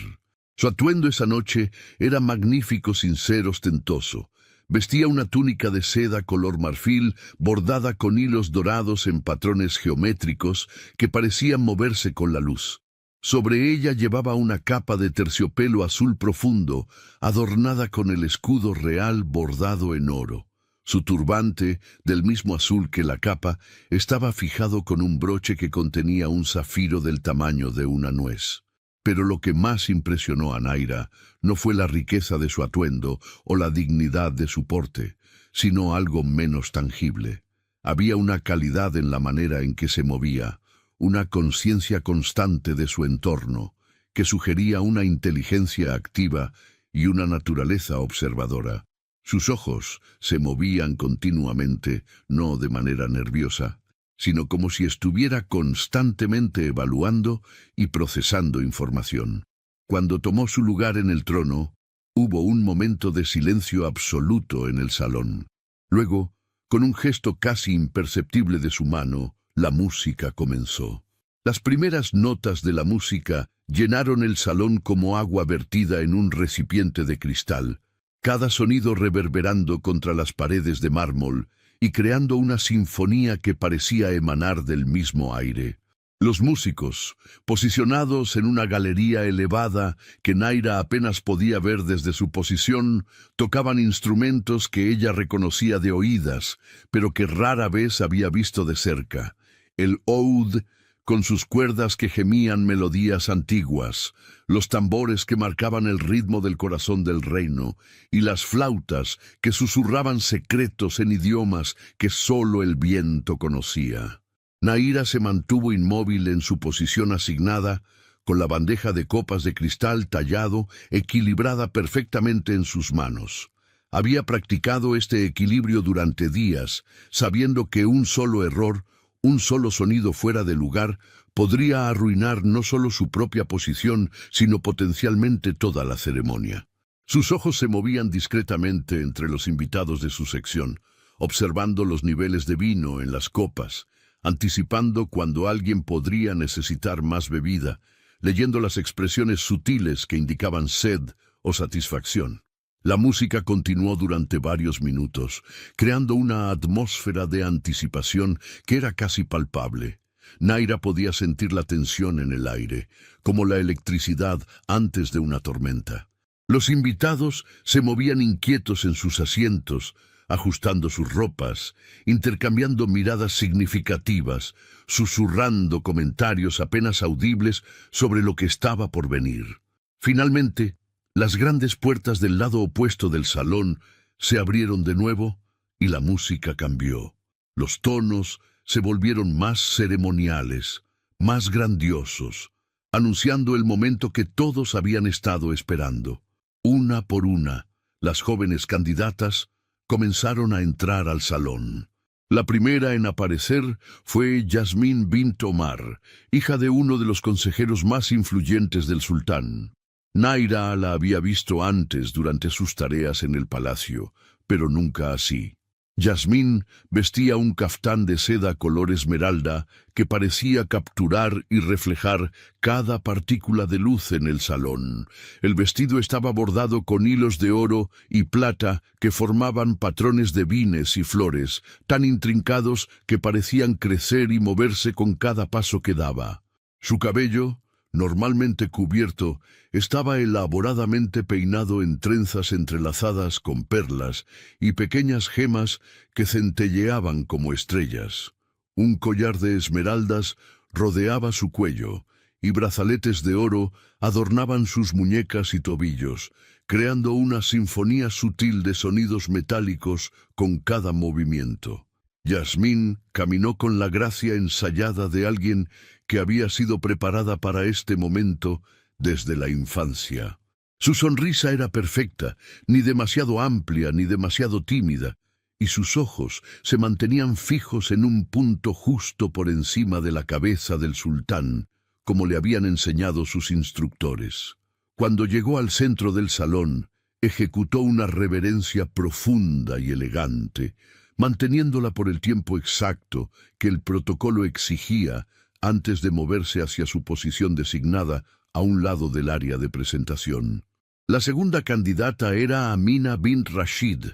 Su atuendo esa noche era magnífico sin ser ostentoso, Vestía una túnica de seda color marfil bordada con hilos dorados en patrones geométricos que parecían moverse con la luz. Sobre ella llevaba una capa de terciopelo azul profundo, adornada con el escudo real bordado en oro. Su turbante, del mismo azul que la capa, estaba fijado con un broche que contenía un zafiro del tamaño de una nuez. Pero lo que más impresionó a Naira no fue la riqueza de su atuendo o la dignidad de su porte, sino algo menos tangible. Había una calidad en la manera en que se movía, una conciencia constante de su entorno, que sugería una inteligencia activa y una naturaleza observadora. Sus ojos se movían continuamente, no de manera nerviosa, sino como si estuviera constantemente evaluando y procesando información. Cuando tomó su lugar en el trono, hubo un momento de silencio absoluto en el salón. Luego, con un gesto casi imperceptible de su mano, la música comenzó. Las primeras notas de la música llenaron el salón como agua vertida en un recipiente de cristal, cada sonido reverberando contra las paredes de mármol y creando una sinfonía que parecía emanar del mismo aire. Los músicos, posicionados en una galería elevada que Naira apenas podía ver desde su posición, tocaban instrumentos que ella reconocía de oídas, pero que rara vez había visto de cerca. El oud, con sus cuerdas que gemían melodías antiguas, los tambores que marcaban el ritmo del corazón del reino, y las flautas que susurraban secretos en idiomas que sólo el viento conocía. Naira se mantuvo inmóvil en su posición asignada, con la bandeja de copas de cristal tallado, equilibrada perfectamente en sus manos. Había practicado este equilibrio durante días, sabiendo que un solo error, un solo sonido fuera de lugar, podría arruinar no solo su propia posición, sino potencialmente toda la ceremonia. Sus ojos se movían discretamente entre los invitados de su sección, observando los niveles de vino en las copas, anticipando cuando alguien podría necesitar más bebida, leyendo las expresiones sutiles que indicaban sed o satisfacción. La música continuó durante varios minutos, creando una atmósfera de anticipación que era casi palpable. Naira podía sentir la tensión en el aire, como la electricidad antes de una tormenta. Los invitados se movían inquietos en sus asientos, ajustando sus ropas, intercambiando miradas significativas, susurrando comentarios apenas audibles sobre lo que estaba por venir. Finalmente, las grandes puertas del lado opuesto del salón se abrieron de nuevo y la música cambió. Los tonos se volvieron más ceremoniales, más grandiosos, anunciando el momento que todos habían estado esperando. Una por una, las jóvenes candidatas comenzaron a entrar al salón. La primera en aparecer fue Yasmín bint Omar, hija de uno de los consejeros más influyentes del sultán. Naira la había visto antes durante sus tareas en el palacio, pero nunca así. Yasmín vestía un caftán de seda color esmeralda que parecía capturar y reflejar cada partícula de luz en el salón. El vestido estaba bordado con hilos de oro y plata que formaban patrones de vines y flores, tan intrincados que parecían crecer y moverse con cada paso que daba. Su cabello, normalmente cubierto, estaba elaboradamente peinado en trenzas entrelazadas con perlas y pequeñas gemas que centelleaban como estrellas. Un collar de esmeraldas rodeaba su cuello, y brazaletes de oro adornaban sus muñecas y tobillos, creando una sinfonía sutil de sonidos metálicos con cada movimiento. Yasmín caminó con la gracia ensayada de alguien que había sido preparada para este momento desde la infancia. Su sonrisa era perfecta, ni demasiado amplia ni demasiado tímida, y sus ojos se mantenían fijos en un punto justo por encima de la cabeza del sultán, como le habían enseñado sus instructores. Cuando llegó al centro del salón, ejecutó una reverencia profunda y elegante, manteniéndola por el tiempo exacto que el protocolo exigía antes de moverse hacia su posición designada a un lado del área de presentación. La segunda candidata era Amina bint Rashid,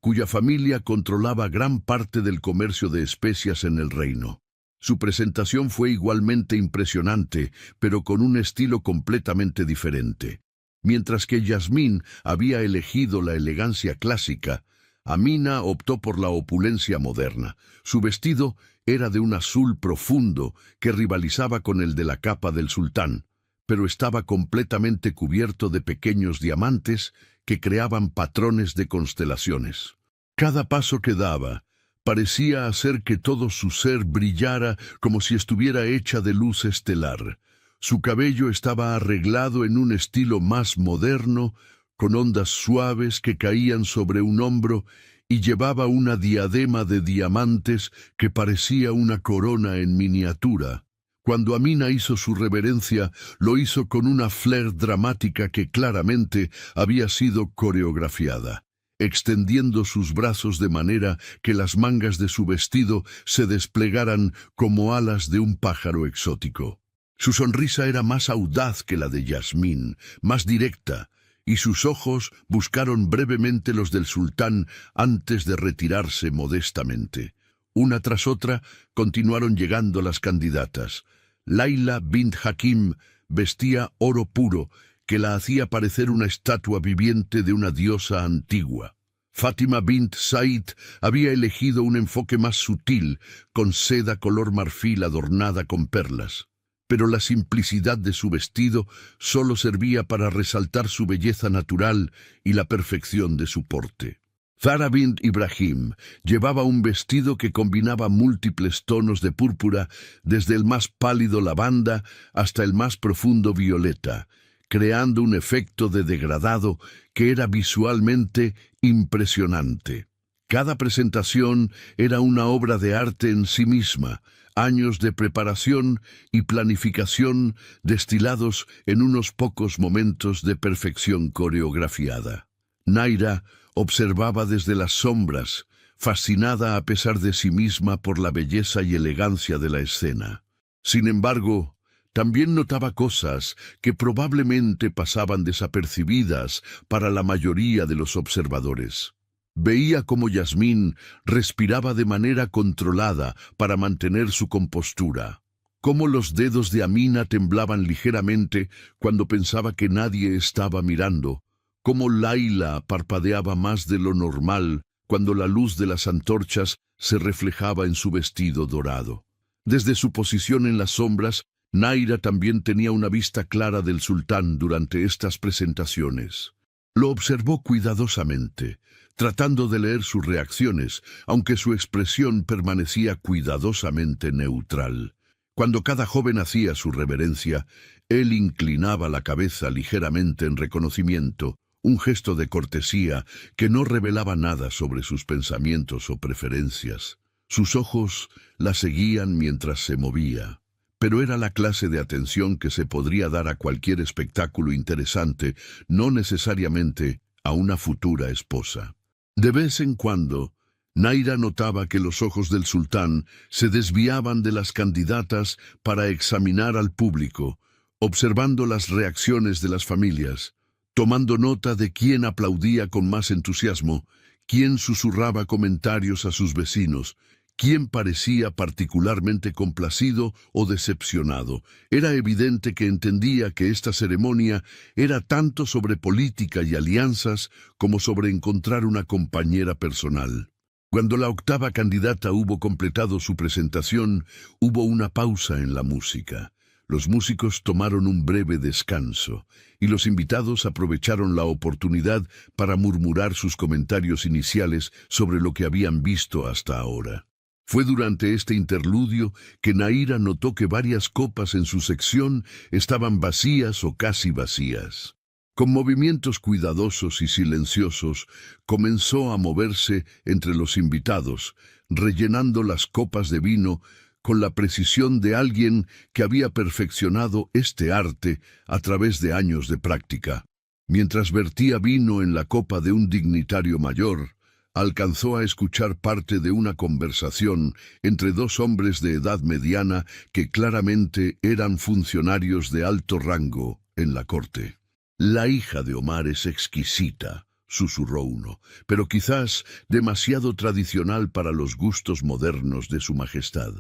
cuya familia controlaba gran parte del comercio de especias en el reino. Su presentación fue igualmente impresionante, pero con un estilo completamente diferente. Mientras que Yasmín había elegido la elegancia clásica, Amina optó por la opulencia moderna. Su vestido era de un azul profundo que rivalizaba con el de la capa del sultán, pero estaba completamente cubierto de pequeños diamantes que creaban patrones de constelaciones. Cada paso que daba parecía hacer que todo su ser brillara como si estuviera hecha de luz estelar. Su cabello estaba arreglado en un estilo más moderno, con ondas suaves que caían sobre un hombro, y llevaba una diadema de diamantes que parecía una corona en miniatura. Cuando Amina hizo su reverencia, lo hizo con una flair dramática que claramente había sido coreografiada, extendiendo sus brazos de manera que las mangas de su vestido se desplegaran como alas de un pájaro exótico. Su sonrisa era más audaz que la de Yasmín, más directa, y sus ojos buscaron brevemente los del sultán antes de retirarse modestamente. Una tras otra continuaron llegando las candidatas. Laila bint Hakim vestía oro puro, que la hacía parecer una estatua viviente de una diosa antigua. Fátima bint Said había elegido un enfoque más sutil, con seda color marfil adornada con perlas. Pero la simplicidad de su vestido solo servía para resaltar su belleza natural y la perfección de su porte. Zahra bint Ibrahim llevaba un vestido que combinaba múltiples tonos de púrpura, desde el más pálido lavanda hasta el más profundo violeta, creando un efecto de degradado que era visualmente impresionante. Cada presentación era una obra de arte en sí misma, años de preparación y planificación destilados en unos pocos momentos de perfección coreografiada. Naira observaba desde las sombras, fascinada a pesar de sí misma por la belleza y elegancia de la escena. Sin embargo, también notaba cosas que probablemente pasaban desapercibidas para la mayoría de los observadores. Veía cómo Yasmín respiraba de manera controlada para mantener su compostura, cómo los dedos de Amina temblaban ligeramente cuando pensaba que nadie estaba mirando, cómo Laila parpadeaba más de lo normal cuando la luz de las antorchas se reflejaba en su vestido dorado. Desde su posición en las sombras, Naira también tenía una vista clara del sultán durante estas presentaciones. Lo observó cuidadosamente, tratando de leer sus reacciones, aunque su expresión permanecía cuidadosamente neutral. Cuando cada joven hacía su reverencia, él inclinaba la cabeza ligeramente en reconocimiento, un gesto de cortesía que no revelaba nada sobre sus pensamientos o preferencias. Sus ojos la seguían mientras se movía, pero era la clase de atención que se podría dar a cualquier espectáculo interesante, no necesariamente a una futura esposa. De vez en cuando, Naira notaba que los ojos del sultán se desviaban de las candidatas para examinar al público, observando las reacciones de las familias, tomando nota de quién aplaudía con más entusiasmo, quién susurraba comentarios a sus vecinos, quién parecía particularmente complacido o decepcionado. Era evidente que entendía que esta ceremonia era tanto sobre política y alianzas como sobre encontrar una compañera personal. Cuando la octava candidata hubo completado su presentación, hubo una pausa en la música. Los músicos tomaron un breve descanso, y los invitados aprovecharon la oportunidad para murmurar sus comentarios iniciales sobre lo que habían visto hasta ahora. Fue durante este interludio que Naira notó que varias copas en su sección estaban vacías o casi vacías. Con movimientos cuidadosos y silenciosos, comenzó a moverse entre los invitados, rellenando las copas de vino con la precisión de alguien que había perfeccionado este arte a través de años de práctica. Mientras vertía vino en la copa de un dignitario mayor, alcanzó a escuchar parte de una conversación entre dos hombres de edad mediana que claramente eran funcionarios de alto rango en la corte. «La hija de Omar es exquisita», susurró uno, pero quizás demasiado tradicional para los gustos modernos de su majestad.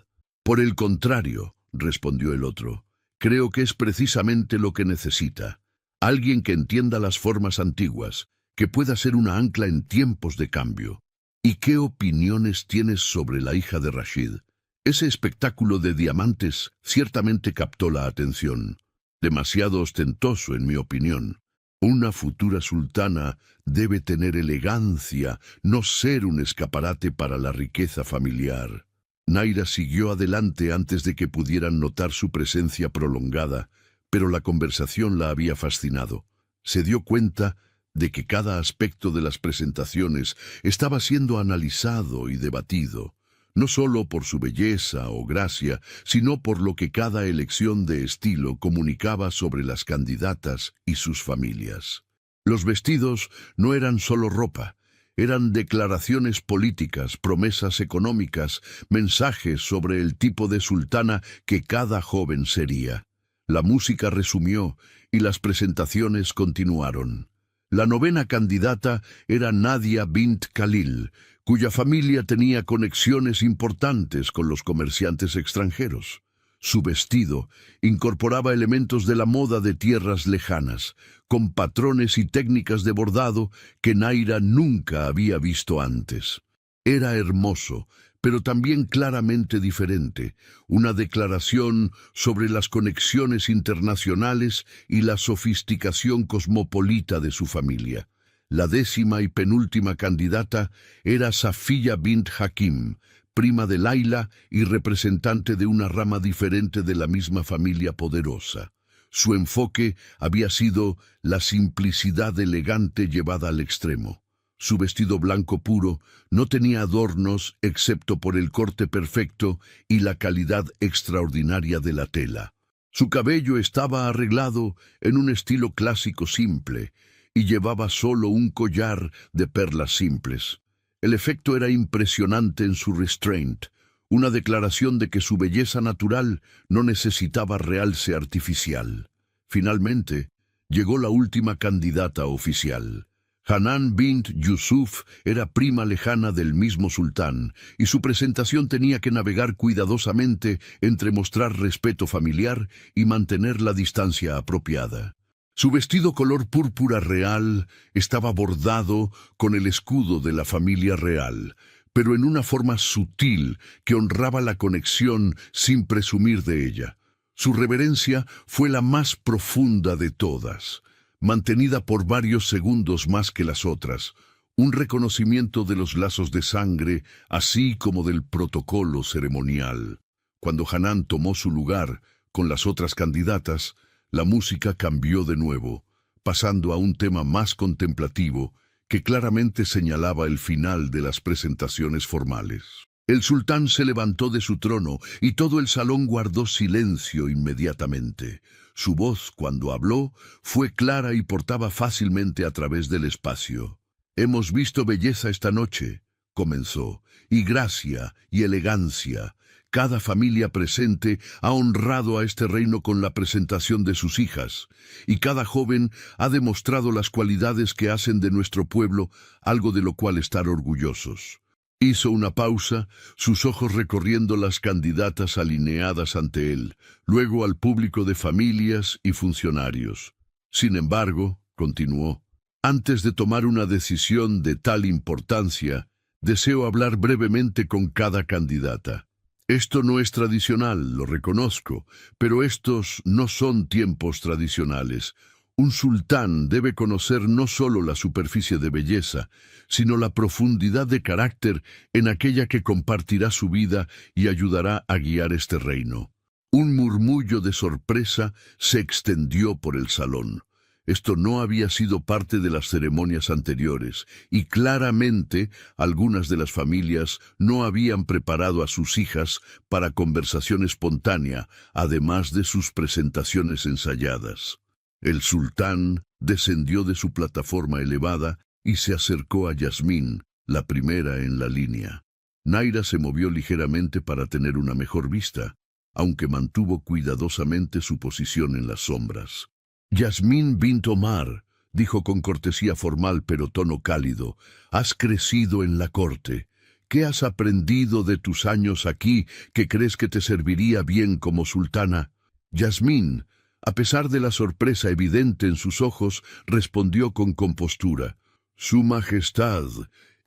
Por el contrario, respondió el otro, creo que es precisamente lo que necesita. Alguien que entienda las formas antiguas, que pueda ser una ancla en tiempos de cambio. ¿Y qué opiniones tienes sobre la hija de Rashid? Ese espectáculo de diamantes ciertamente captó la atención. Demasiado ostentoso, en mi opinión. Una futura sultana debe tener elegancia, no ser un escaparate para la riqueza familiar. Naira siguió adelante antes de que pudieran notar su presencia prolongada, pero la conversación la había fascinado. Se dio cuenta de que cada aspecto de las presentaciones estaba siendo analizado y debatido, no solo por su belleza o gracia, sino por lo que cada elección de estilo comunicaba sobre las candidatas y sus familias. Los vestidos no eran solo ropa, eran declaraciones políticas, promesas económicas, mensajes sobre el tipo de sultana que cada joven sería. La música resumió y las presentaciones continuaron. La novena candidata era Nadia bint Khalil, cuya familia tenía conexiones importantes con los comerciantes extranjeros. Su vestido incorporaba elementos de la moda de tierras lejanas, con patrones y técnicas de bordado que Naira nunca había visto antes. Era hermoso, pero también claramente diferente, una declaración sobre las conexiones internacionales y la sofisticación cosmopolita de su familia. La 10ª y penúltima candidata era Safiya bint Hakim, prima de Laila y representante de una rama diferente de la misma familia poderosa. Su enfoque había sido la simplicidad elegante llevada al extremo. Su vestido blanco puro no tenía adornos excepto por el corte perfecto y la calidad extraordinaria de la tela. Su cabello estaba arreglado en un estilo clásico simple y llevaba solo un collar de perlas simples. El efecto era impresionante en su restraint, una declaración de que su belleza natural no necesitaba realce artificial. Finalmente, llegó la última candidata oficial. Hanan bint Yusuf era prima lejana del mismo sultán, y su presentación tenía que navegar cuidadosamente entre mostrar respeto familiar y mantener la distancia apropiada. Su vestido color púrpura real estaba bordado con el escudo de la familia real, pero en una forma sutil que honraba la conexión sin presumir de ella. Su reverencia fue la más profunda de todas, mantenida por varios segundos más que las otras, un reconocimiento de los lazos de sangre, así como del protocolo ceremonial. Cuando Hanan tomó su lugar con las otras candidatas, la música cambió de nuevo, pasando a un tema más contemplativo que claramente señalaba el final de las presentaciones formales. El sultán se levantó de su trono y todo el salón guardó silencio inmediatamente. Su voz, cuando habló, fue clara y portaba fácilmente a través del espacio. «Hemos visto belleza esta noche», comenzó, «y gracia y elegancia. Cada familia presente ha honrado a este reino con la presentación de sus hijas, y cada joven ha demostrado las cualidades que hacen de nuestro pueblo algo de lo cual estar orgullosos». Hizo una pausa, sus ojos recorriendo las candidatas alineadas ante él, luego al público de familias y funcionarios. «Sin embargo», continuó, «antes de tomar una decisión de tal importancia, deseo hablar brevemente con cada candidata. Esto no es tradicional, lo reconozco, pero estos no son tiempos tradicionales. Un sultán debe conocer no solo la superficie de belleza, sino la profundidad de carácter en aquella que compartirá su vida y ayudará a guiar este reino». Un murmullo de sorpresa se extendió por el salón. Esto no había sido parte de las ceremonias anteriores, y claramente algunas de las familias no habían preparado a sus hijas para conversación espontánea, además de sus presentaciones ensayadas. El sultán descendió de su plataforma elevada y se acercó a Yasmín, la primera en la línea. Naira se movió ligeramente para tener una mejor vista, aunque mantuvo cuidadosamente su posición en las sombras. «Yasmín bint Omar», dijo con cortesía formal pero tono cálido. Has crecido en la corte. ¿Qué has aprendido de tus años aquí que crees que te serviría bien como sultana? Yasmín, a pesar de la sorpresa evidente en sus ojos, respondió con compostura. Su Majestad,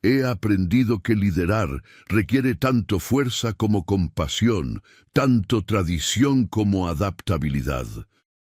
he aprendido que liderar requiere tanto fuerza como compasión, tanto tradición como adaptabilidad.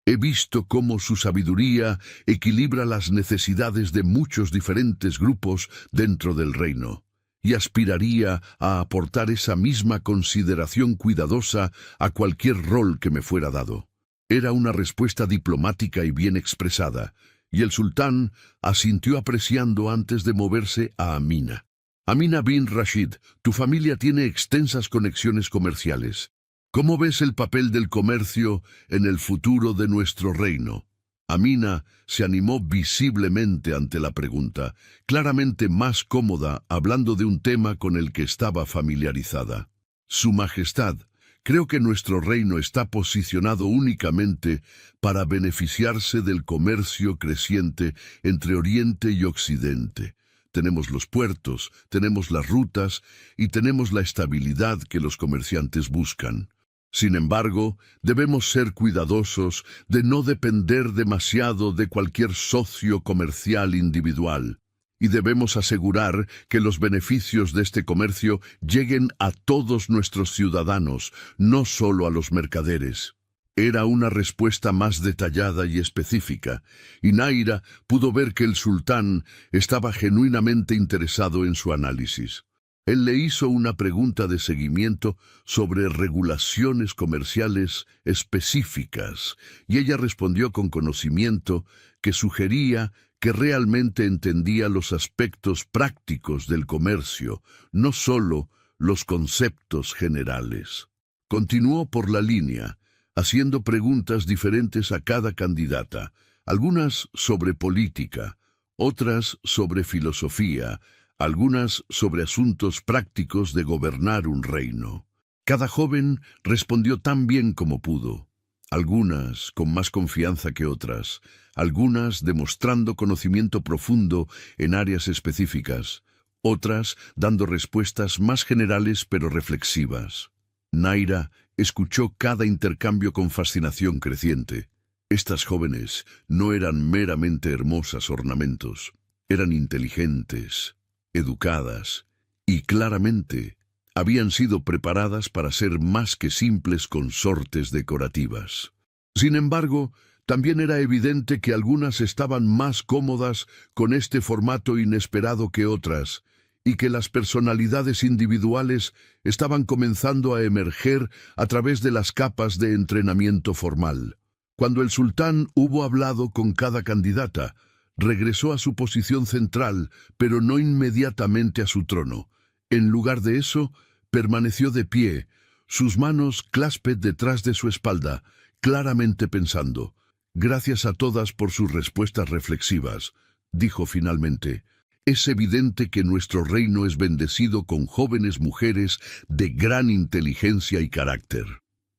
He visto cómo su sabiduría equilibra las necesidades de muchos diferentes grupos dentro del reino, y aspiraría a aportar esa misma consideración cuidadosa a cualquier rol que me fuera dado. Era una respuesta diplomática y bien expresada, y el sultán asintió apreciando antes de moverse a Amina. Amina bin Rashid, tu familia tiene extensas conexiones comerciales. ¿Cómo ves el papel del comercio en el futuro de nuestro reino? Amina se animó visiblemente ante la pregunta, claramente más cómoda hablando de un tema con el que estaba familiarizada. Su Majestad, creo que nuestro reino está posicionado únicamente para beneficiarse del comercio creciente entre Oriente y Occidente. Tenemos los puertos, tenemos las rutas y tenemos la estabilidad que los comerciantes buscan. Sin embargo, debemos ser cuidadosos de no depender demasiado de cualquier socio comercial individual, y debemos asegurar que los beneficios de este comercio lleguen a todos nuestros ciudadanos, no solo a los mercaderes. Era una respuesta más detallada y específica, y Naira pudo ver que el sultán estaba genuinamente interesado en su análisis. Él le hizo una pregunta de seguimiento sobre regulaciones comerciales específicas, y ella respondió con conocimiento que sugería que realmente entendía los aspectos prácticos del comercio, no solo los conceptos generales. Continuó por la línea, haciendo preguntas diferentes a cada candidata, algunas sobre política, otras sobre filosofía, algunas sobre asuntos prácticos de gobernar un reino. Cada joven respondió tan bien como pudo, algunas con más confianza que otras, algunas demostrando conocimiento profundo en áreas específicas, otras dando respuestas más generales pero reflexivas. Naira escuchó cada intercambio con fascinación creciente. Estas jóvenes no eran meramente hermosas ornamentos, eran inteligentes, educadas y claramente habían sido preparadas para ser más que simples consortes decorativas. Sin embargo, también era evidente que algunas estaban más cómodas con este formato inesperado que otras, y que las personalidades individuales estaban comenzando a emerger a través de las capas de entrenamiento formal. Cuando el sultán hubo hablado con cada candidata, regresó a su posición central, pero no inmediatamente a su trono. En lugar de eso, permaneció de pie, sus manos clasped detrás de su espalda, claramente pensando. Gracias a todas por sus respuestas reflexivas, dijo finalmente. Es evidente que nuestro reino es bendecido con jóvenes mujeres de gran inteligencia y carácter.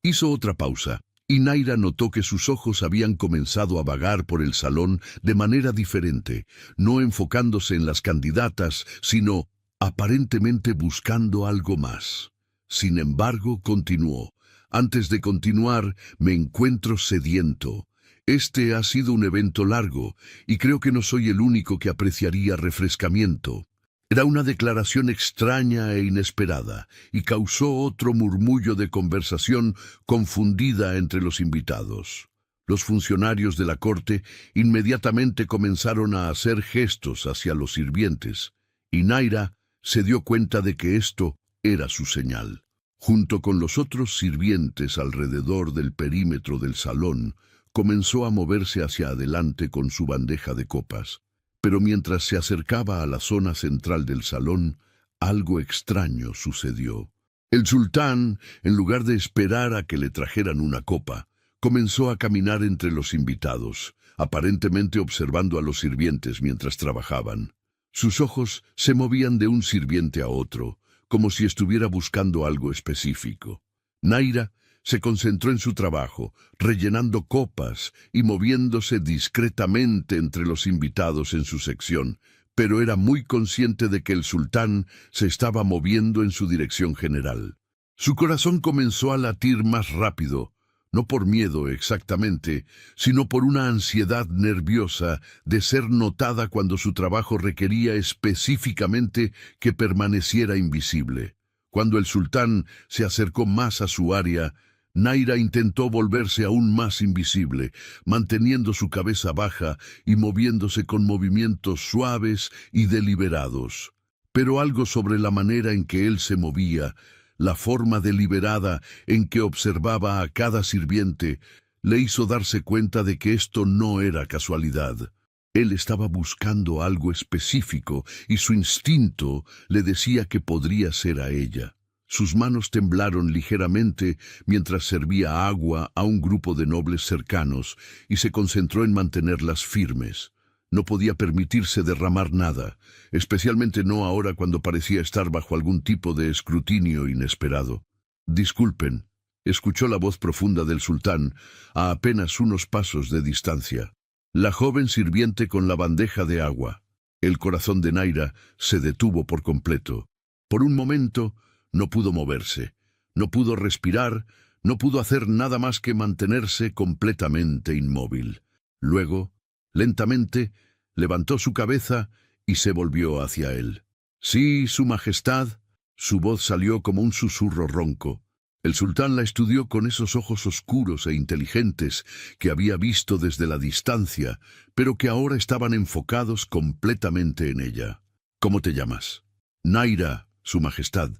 Hizo otra pausa, y Naira notó que sus ojos habían comenzado a vagar por el salón de manera diferente, no enfocándose en las candidatas, sino aparentemente buscando algo más. Sin embargo, continuó. Antes de continuar, me encuentro sediento. Este ha sido un evento largo, y creo que no soy el único que apreciaría refrescamiento. Era una declaración extraña e inesperada, y causó otro murmullo de conversación confundida entre los invitados. Los funcionarios de la corte inmediatamente comenzaron a hacer gestos hacia los sirvientes, y Naira se dio cuenta de que esto era su señal. Junto con los otros sirvientes alrededor del perímetro del salón, comenzó a moverse hacia adelante con su bandeja de copas. Pero mientras se acercaba a la zona central del salón, algo extraño sucedió. El sultán, en lugar de esperar a que le trajeran una copa, comenzó a caminar entre los invitados, aparentemente observando a los sirvientes mientras trabajaban. Sus ojos se movían de un sirviente a otro, como si estuviera buscando algo específico. Naira Se concentró en su trabajo, rellenando copas y moviéndose discretamente entre los invitados en su sección, pero era muy consciente de que el sultán se estaba moviendo en su dirección general. Su corazón comenzó a latir más rápido, no por miedo exactamente, sino por una ansiedad nerviosa de ser notada cuando su trabajo requería específicamente que permaneciera invisible. Cuando el sultán se acercó más a su área, Naira intentó volverse aún más invisible, manteniendo su cabeza baja y moviéndose con movimientos suaves y deliberados. Pero algo sobre la manera en que él se movía, la forma deliberada en que observaba a cada sirviente, le hizo darse cuenta de que esto no era casualidad. Él estaba buscando algo específico y su instinto le decía que podría ser a ella. Sus manos temblaron ligeramente mientras servía agua a un grupo de nobles cercanos y se concentró en mantenerlas firmes. No podía permitirse derramar nada, especialmente no ahora cuando parecía estar bajo algún tipo de escrutinio inesperado. «Disculpen», escuchó la voz profunda del sultán a apenas unos pasos de distancia. La joven sirviente con la bandeja de agua. El corazón de Naira se detuvo por completo. Por un momento no pudo moverse, no pudo respirar, no pudo hacer nada más que mantenerse completamente inmóvil. Luego, lentamente, levantó su cabeza y se volvió hacia él. «Sí, Su Majestad». Su voz salió como un susurro ronco. El sultán la estudió con esos ojos oscuros e inteligentes que había visto desde la distancia, pero que ahora estaban enfocados completamente en ella. «¿Cómo te llamas?» «Naira, Su Majestad».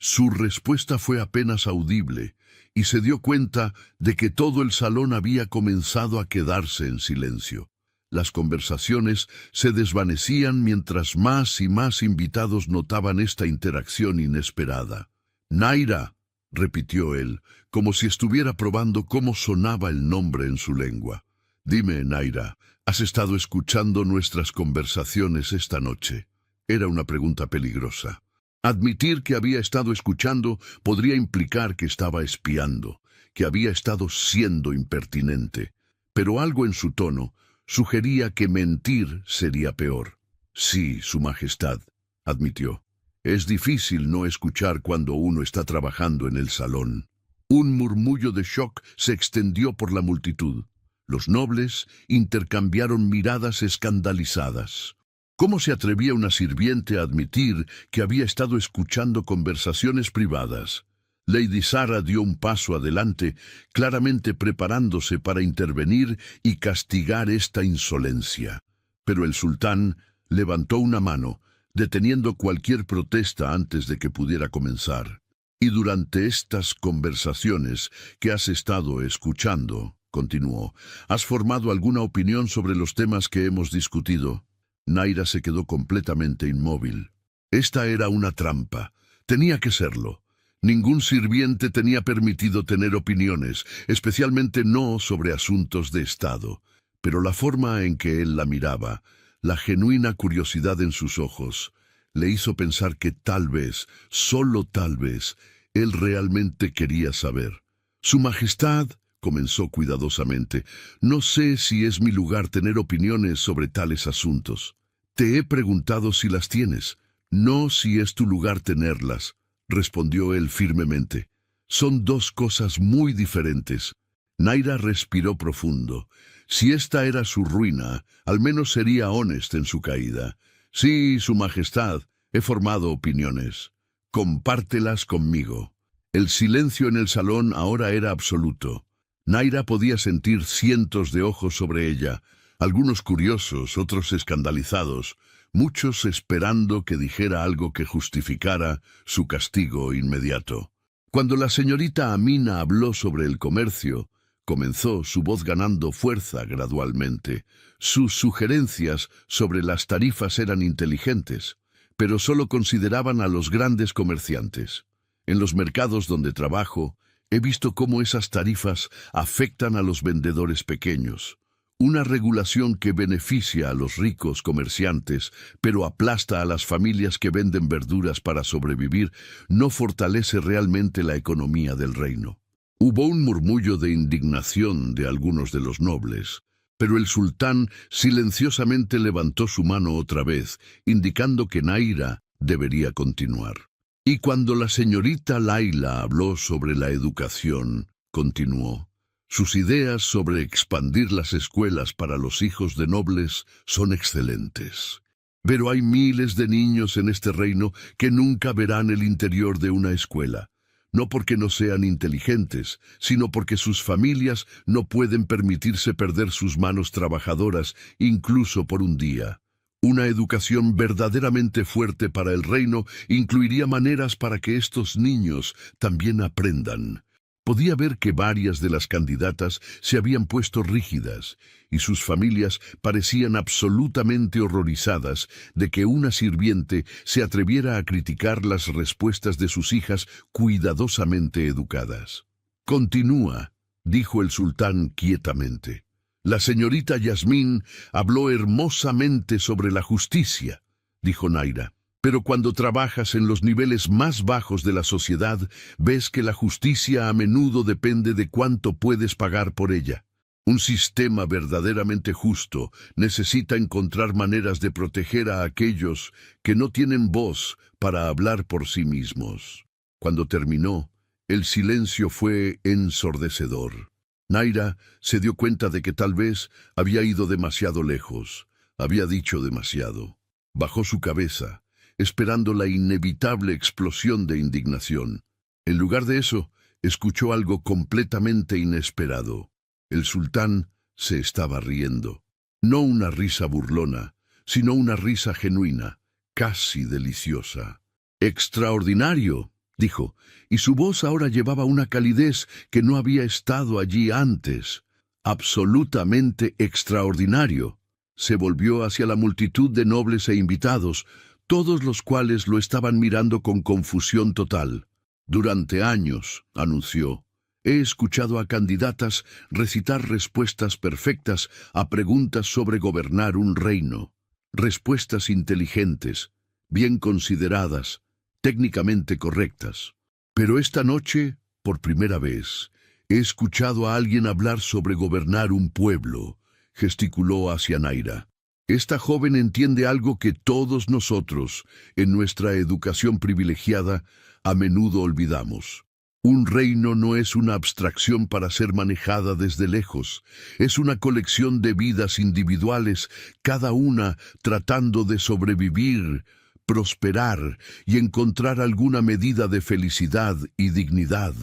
Su respuesta fue apenas audible, y se dio cuenta de que todo el salón había comenzado a quedarse en silencio. Las conversaciones se desvanecían mientras más y más invitados notaban esta interacción inesperada. «Naira», repitió él, como si estuviera probando cómo sonaba el nombre en su lengua. «Dime, Naira, ¿has estado escuchando nuestras conversaciones esta noche?» Era una pregunta peligrosa. Admitir que había estado escuchando podría implicar que estaba espiando, que había estado siendo impertinente. Pero algo en su tono sugería que mentir sería peor. «Sí, Su Majestad», admitió. «Es difícil no escuchar cuando uno está trabajando en el salón». Un murmullo de shock se extendió por la multitud. Los nobles intercambiaron miradas escandalizadas. ¿Cómo se atrevía una sirviente a admitir que había estado escuchando conversaciones privadas? Lady Sara dio un paso adelante, claramente preparándose para intervenir y castigar esta insolencia. Pero el sultán levantó una mano, deteniendo cualquier protesta antes de que pudiera comenzar. «Y durante estas conversaciones que has estado escuchando», continuó, «¿has formado alguna opinión sobre los temas que hemos discutido?» Naira se quedó completamente inmóvil. Esta era una trampa. Tenía que serlo. Ningún sirviente tenía permitido tener opiniones, especialmente no sobre asuntos de Estado. Pero la forma en que él la miraba, la genuina curiosidad en sus ojos, le hizo pensar que tal vez, solo tal vez, él realmente quería saber. «Su Majestad», comenzó cuidadosamente, «no sé si es mi lugar tener opiniones sobre tales asuntos. Te he preguntado si las tienes, no si es tu lugar tenerlas», respondió él firmemente. «Son dos cosas muy diferentes». Naira respiró profundo. Si esta era su ruina, al menos sería honesta en su caída. «Sí, Su Majestad, he formado opiniones. Compártelas conmigo». El silencio en el salón ahora era absoluto. Naira podía sentir cientos de ojos sobre ella, algunos curiosos, otros escandalizados, muchos esperando que dijera algo que justificara su castigo inmediato. Cuando la señorita Amina habló sobre el comercio, comenzó su voz ganando fuerza gradualmente. Sus sugerencias sobre las tarifas eran inteligentes, pero solo consideraban a los grandes comerciantes. En los mercados donde trabajo, he visto cómo esas tarifas afectan a los vendedores pequeños. Una regulación que beneficia a los ricos comerciantes, pero aplasta a las familias que venden verduras para sobrevivir, no fortalece realmente la economía del reino. Hubo un murmullo de indignación de algunos de los nobles, pero el sultán silenciosamente levantó su mano otra vez, indicando que Naira debería continuar. Y cuando la señorita Laila habló sobre la educación, continuó: sus ideas sobre expandir las escuelas para los hijos de nobles son excelentes. Pero hay miles de niños en este reino que nunca verán el interior de una escuela. No porque no sean inteligentes, sino porque sus familias no pueden permitirse perder sus manos trabajadoras, incluso por un día. Una educación verdaderamente fuerte para el reino incluiría maneras para que estos niños también aprendan. Podía ver que varias de las candidatas se habían puesto rígidas, y sus familias parecían absolutamente horrorizadas de que una sirviente se atreviera a criticar las respuestas de sus hijas cuidadosamente educadas. «Continúa», dijo el sultán quietamente. «La señorita Yasmín habló hermosamente sobre la justicia», dijo Naira. «Pero cuando trabajas en los niveles más bajos de la sociedad, ves que la justicia a menudo depende de cuánto puedes pagar por ella. Un sistema verdaderamente justo necesita encontrar maneras de proteger a aquellos que no tienen voz para hablar por sí mismos». Cuando terminó, el silencio fue ensordecedor. Naira se dio cuenta de que tal vez había ido demasiado lejos, había dicho demasiado. Bajó su cabeza, esperando la inevitable explosión de indignación. En lugar de eso, escuchó algo completamente inesperado. El sultán se estaba riendo. No una risa burlona, sino una risa genuina, casi deliciosa. «Extraordinario», dijo, y su voz ahora llevaba una calidez que no había estado allí antes. «Absolutamente extraordinario». Se volvió hacia la multitud de nobles e invitados, todos los cuales lo estaban mirando con confusión total. «Durante años», anunció, «he escuchado a candidatas recitar respuestas perfectas a preguntas sobre gobernar un reino. Respuestas inteligentes, bien consideradas, técnicamente correctas. Pero esta noche, por primera vez, he escuchado a alguien hablar sobre gobernar un pueblo», gesticuló hacia Naira. «Esta joven entiende algo que todos nosotros, en nuestra educación privilegiada, a menudo olvidamos. Un reino no es una abstracción para ser manejada desde lejos. Es una colección de vidas individuales, cada una tratando de sobrevivir, prosperar y encontrar alguna medida de felicidad y dignidad».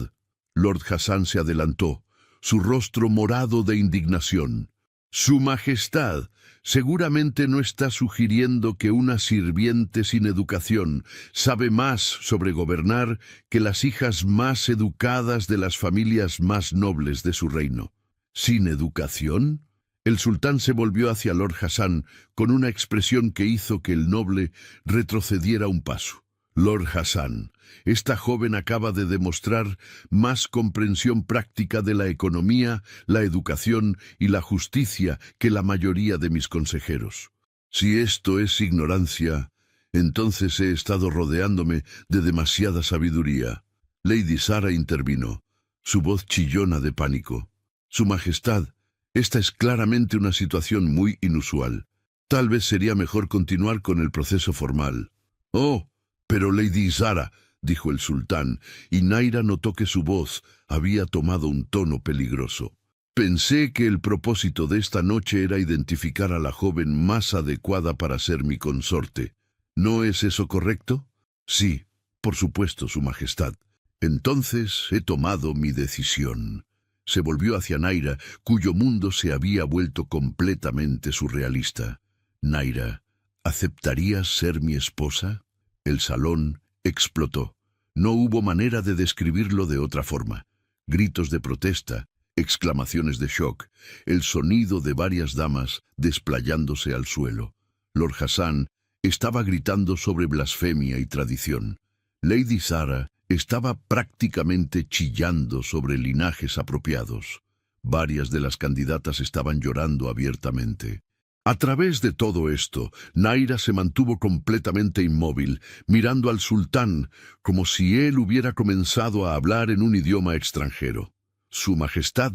Lord Hassan se adelantó, su rostro morado de indignación. «Su Majestad seguramente no está sugiriendo que una sirviente sin educación sabe más sobre gobernar que las hijas más educadas de las familias más nobles de su reino». «¿Sin educación?». El sultán se volvió hacia Lord Hassan con una expresión que hizo que el noble retrocediera un paso. «Lord Hassan, esta joven acaba de demostrar más comprensión práctica de la economía, la educación y la justicia que la mayoría de mis consejeros. Si esto es ignorancia, entonces he estado rodeándome de demasiada sabiduría». Lady Sara intervino, su voz chillona de pánico. «Su Majestad, esta es claramente una situación muy inusual. Tal vez sería mejor continuar con el proceso formal». «Oh, pero Lady Sara», dijo el sultán, y Naira notó que su voz había tomado un tono peligroso. «Pensé que el propósito de esta noche era identificar a la joven más adecuada para ser mi consorte. ¿No es eso correcto?». «Sí, por supuesto, Su Majestad». «Entonces he tomado mi decisión». Se volvió hacia Naira, cuyo mundo se había vuelto completamente surrealista. «Naira, ¿aceptarías ser mi esposa?». El salón explotó. No hubo manera de describirlo de otra forma. Gritos de protesta, exclamaciones de shock, el sonido de varias damas desplayándose al suelo. Lord Hassan estaba gritando sobre blasfemia y tradición. Lady Sara estaba prácticamente chillando sobre linajes apropiados. Varias de las candidatas estaban llorando abiertamente. A través de todo esto, Naira se mantuvo completamente inmóvil, mirando al sultán como si él hubiera comenzado a hablar en un idioma extranjero. Su Majestad,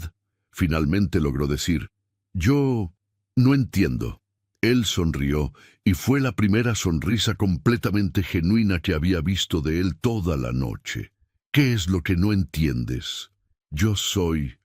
finalmente logró decir. Yo no entiendo. Él sonrió, y fue la primera sonrisa completamente genuina que había visto de él toda la noche. ¿Qué es lo que no entiendes? Yo soy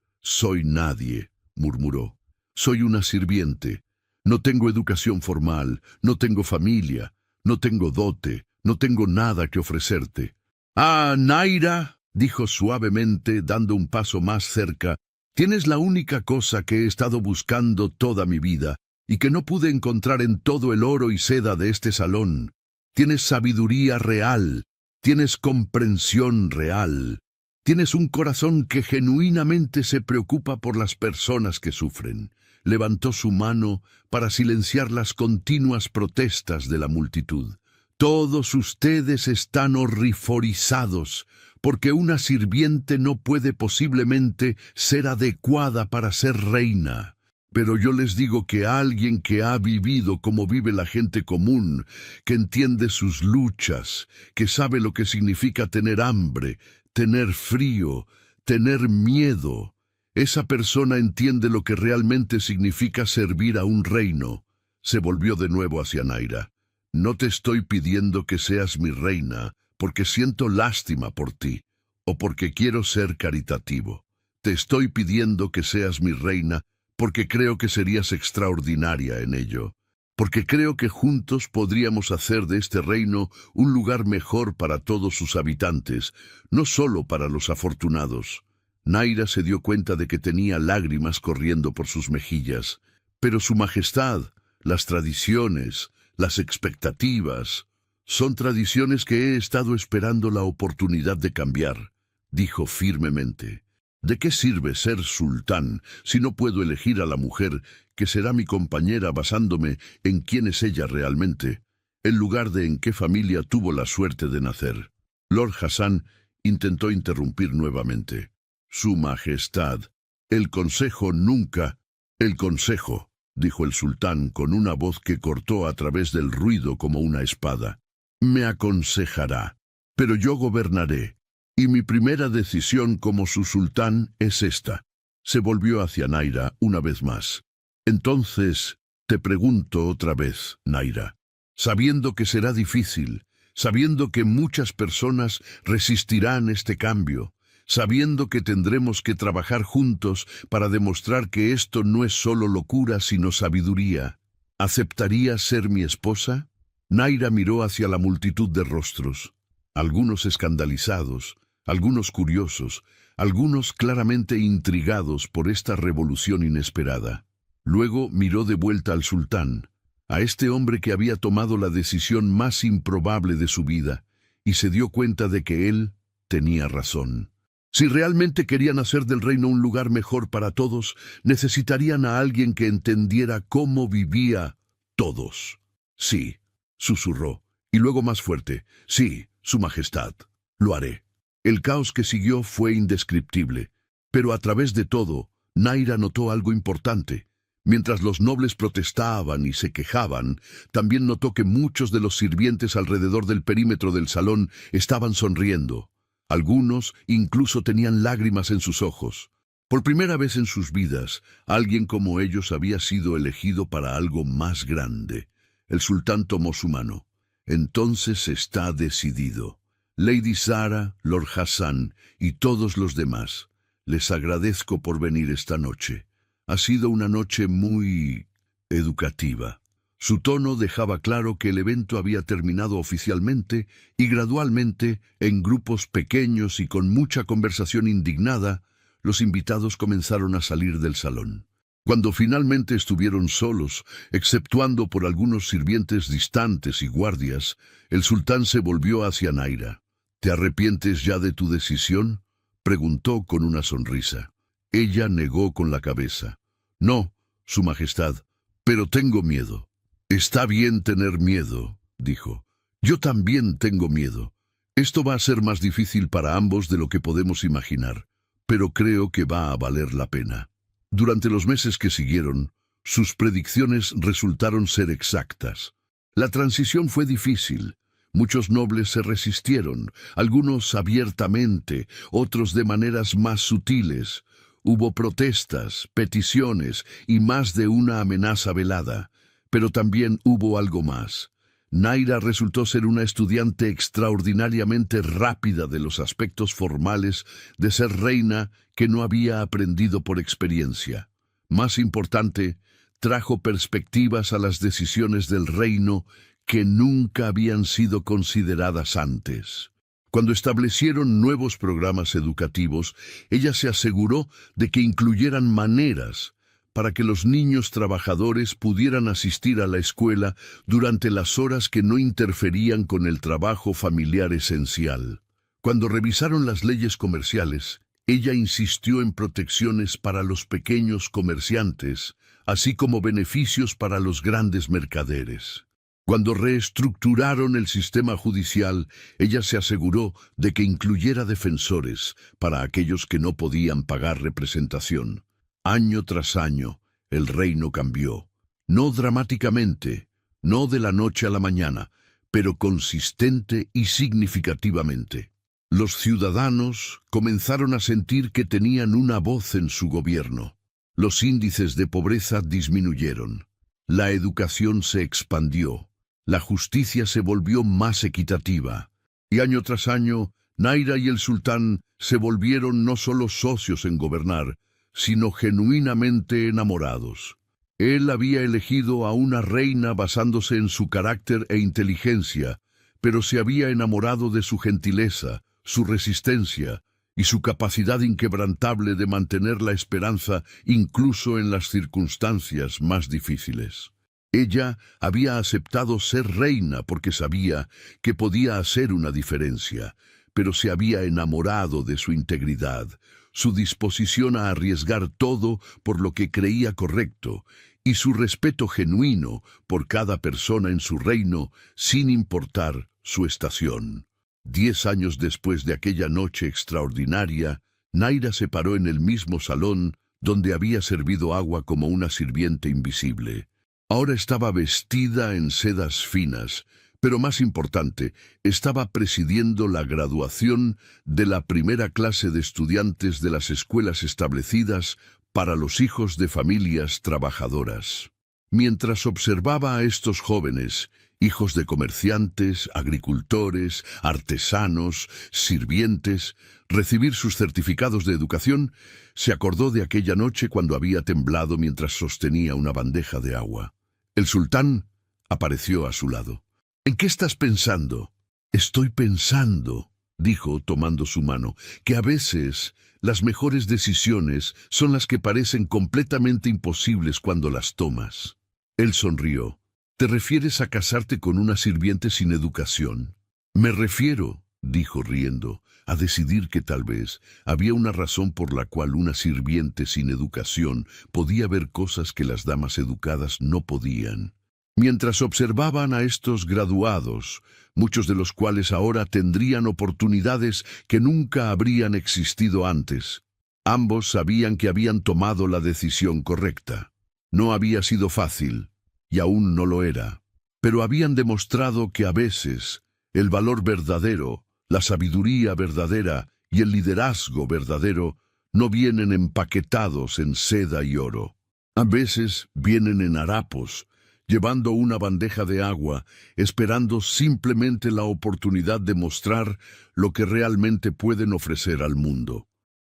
nadie, murmuró. Soy una sirviente. No tengo educación formal, no tengo familia, no tengo dote, no tengo nada que ofrecerte. Ah, Naira, dijo suavemente, dando un paso más cerca, tienes la única cosa que he estado buscando toda mi vida y que no pude encontrar en todo el oro y seda de este salón. Tienes sabiduría real, tienes comprensión real, tienes un corazón que genuinamente se preocupa por las personas que sufren. Levantó su mano para silenciar las continuas protestas de la multitud. Todos ustedes están horrorizados, porque una sirviente no puede posiblemente ser adecuada para ser reina. Pero yo les digo que alguien que ha vivido como vive la gente común, que entiende sus luchas, que sabe lo que significa tener hambre, tener frío, tener miedo, esa persona entiende lo que realmente significa servir a un reino. Se volvió de nuevo hacia Naira. No te estoy pidiendo que seas mi reina, porque siento lástima por ti, o porque quiero ser caritativo. Te estoy pidiendo que seas mi reina, porque creo que serías extraordinaria en ello, porque creo que juntos podríamos hacer de este reino un lugar mejor para todos sus habitantes, no solo para los afortunados. Naira se dio cuenta de que tenía lágrimas corriendo por sus mejillas, pero su majestad, las tradiciones, las expectativas, son tradiciones que he estado esperando la oportunidad de cambiar, dijo firmemente. ¿De qué sirve ser sultán si no puedo elegir a la mujer que será mi compañera basándome en quién es ella realmente, en lugar de en qué familia tuvo la suerte de nacer? Lord Hassan intentó interrumpir nuevamente. Su Majestad, el consejo nunca... El consejo, dijo el sultán con una voz que cortó a través del ruido como una espada, me aconsejará, pero yo gobernaré. Y mi primera decisión como su sultán es esta. Se volvió hacia Naira una vez más. Entonces, te pregunto otra vez, Naira, sabiendo que será difícil, sabiendo que muchas personas resistirán este cambio, sabiendo que tendremos que trabajar juntos para demostrar que esto no es solo locura sino sabiduría, ¿aceptarías ser mi esposa? Naira miró hacia la multitud de rostros, algunos escandalizados, algunos curiosos, algunos claramente intrigados por esta revolución inesperada. Luego miró de vuelta al sultán, a este hombre que había tomado la decisión más improbable de su vida, y se dio cuenta de que él tenía razón. Si realmente querían hacer del reino un lugar mejor para todos, necesitarían a alguien que entendiera cómo vivía todos. Sí, susurró, y luego más fuerte, sí, Su Majestad, lo haré. El caos que siguió fue indescriptible, pero a través de todo, Naira notó algo importante. Mientras los nobles protestaban y se quejaban, también notó que muchos de los sirvientes alrededor del perímetro del salón estaban sonriendo. Algunos incluso tenían lágrimas en sus ojos. Por primera vez en sus vidas, alguien como ellos había sido elegido para algo más grande. El sultán tomó su mano. Entonces está decidido. Lady Zara, Lord Hassan y todos los demás, les agradezco por venir esta noche. Ha sido una noche muy educativa. Su tono dejaba claro que el evento había terminado oficialmente y gradualmente, en grupos pequeños y con mucha conversación indignada, los invitados comenzaron a salir del salón. Cuando finalmente estuvieron solos, exceptuando por algunos sirvientes distantes y guardias, el sultán se volvió hacia Naira. ¿Te arrepientes ya de tu decisión?, preguntó con una sonrisa. Ella negó con la cabeza. No, Su Majestad, pero tengo miedo. Está bien tener miedo, dijo. Yo también tengo miedo. Esto va a ser más difícil para ambos de lo que podemos imaginar, pero creo que va a valer la pena. Durante los meses que siguieron, sus predicciones resultaron ser exactas. La transición fue difícil. Muchos nobles se resistieron, algunos abiertamente, otros de maneras más sutiles. Hubo protestas, peticiones y más de una amenaza velada. Pero también hubo algo más. Naira resultó ser una estudiante extraordinariamente rápida de los aspectos formales de ser reina que no había aprendido por experiencia. Más importante, trajo perspectivas a las decisiones del reino que nunca habían sido consideradas antes. Cuando establecieron nuevos programas educativos, ella se aseguró de que incluyeran maneras para que los niños trabajadores pudieran asistir a la escuela durante las horas que no interferían con el trabajo familiar esencial. Cuando revisaron las leyes comerciales, ella insistió en protecciones para los pequeños comerciantes, así como beneficios para los grandes mercaderes. Cuando reestructuraron el sistema judicial, ella se aseguró de que incluyera defensores para aquellos que no podían pagar representación. Año tras año, el reino cambió. No dramáticamente, no de la noche a la mañana, pero consistente y significativamente. Los ciudadanos comenzaron a sentir que tenían una voz en su gobierno. Los índices de pobreza disminuyeron. La educación se expandió. La justicia se volvió más equitativa. Y año tras año, Naira y el sultán se volvieron no solo socios en gobernar, sino genuinamente enamorados. Él había elegido a una reina basándose en su carácter e inteligencia, pero se había enamorado de su gentileza, su resistencia y su capacidad inquebrantable de mantener la esperanza incluso en las circunstancias más difíciles. Ella había aceptado ser reina porque sabía que podía hacer una diferencia, pero se había enamorado de su integridad, su disposición a arriesgar todo por lo que creía correcto y su respeto genuino por cada persona en su reino sin importar su estación. 10 años después de aquella noche extraordinaria, Naira se paró en el mismo salón donde había servido agua como una sirviente invisible. Ahora estaba vestida en sedas finas, pero más importante, estaba presidiendo la graduación de la primera clase de estudiantes de las escuelas establecidas para los hijos de familias trabajadoras. Mientras observaba a estos jóvenes, hijos de comerciantes, agricultores, artesanos, sirvientes, recibir sus certificados de educación, se acordó de aquella noche cuando había temblado mientras sostenía una bandeja de agua. El sultán apareció a su lado. «¿En qué estás pensando?» «Estoy pensando», dijo tomando su mano, «que a veces las mejores decisiones son las que parecen completamente imposibles cuando las tomas». Él sonrió. «¿Te refieres a casarte con una sirviente sin educación?» «Me refiero», dijo riendo, «a decidir que tal vez había una razón por la cual una sirviente sin educación podía ver cosas que las damas educadas no podían». Mientras observaban a estos graduados, muchos de los cuales ahora tendrían oportunidades que nunca habrían existido antes, ambos sabían que habían tomado la decisión correcta. No había sido fácil, y aún no lo era, pero habían demostrado que a veces el valor verdadero, la sabiduría verdadera y el liderazgo verdadero no vienen empaquetados en seda y oro. A veces vienen en harapos, llevando una bandeja de agua, esperando simplemente la oportunidad de mostrar lo que realmente pueden ofrecer al mundo.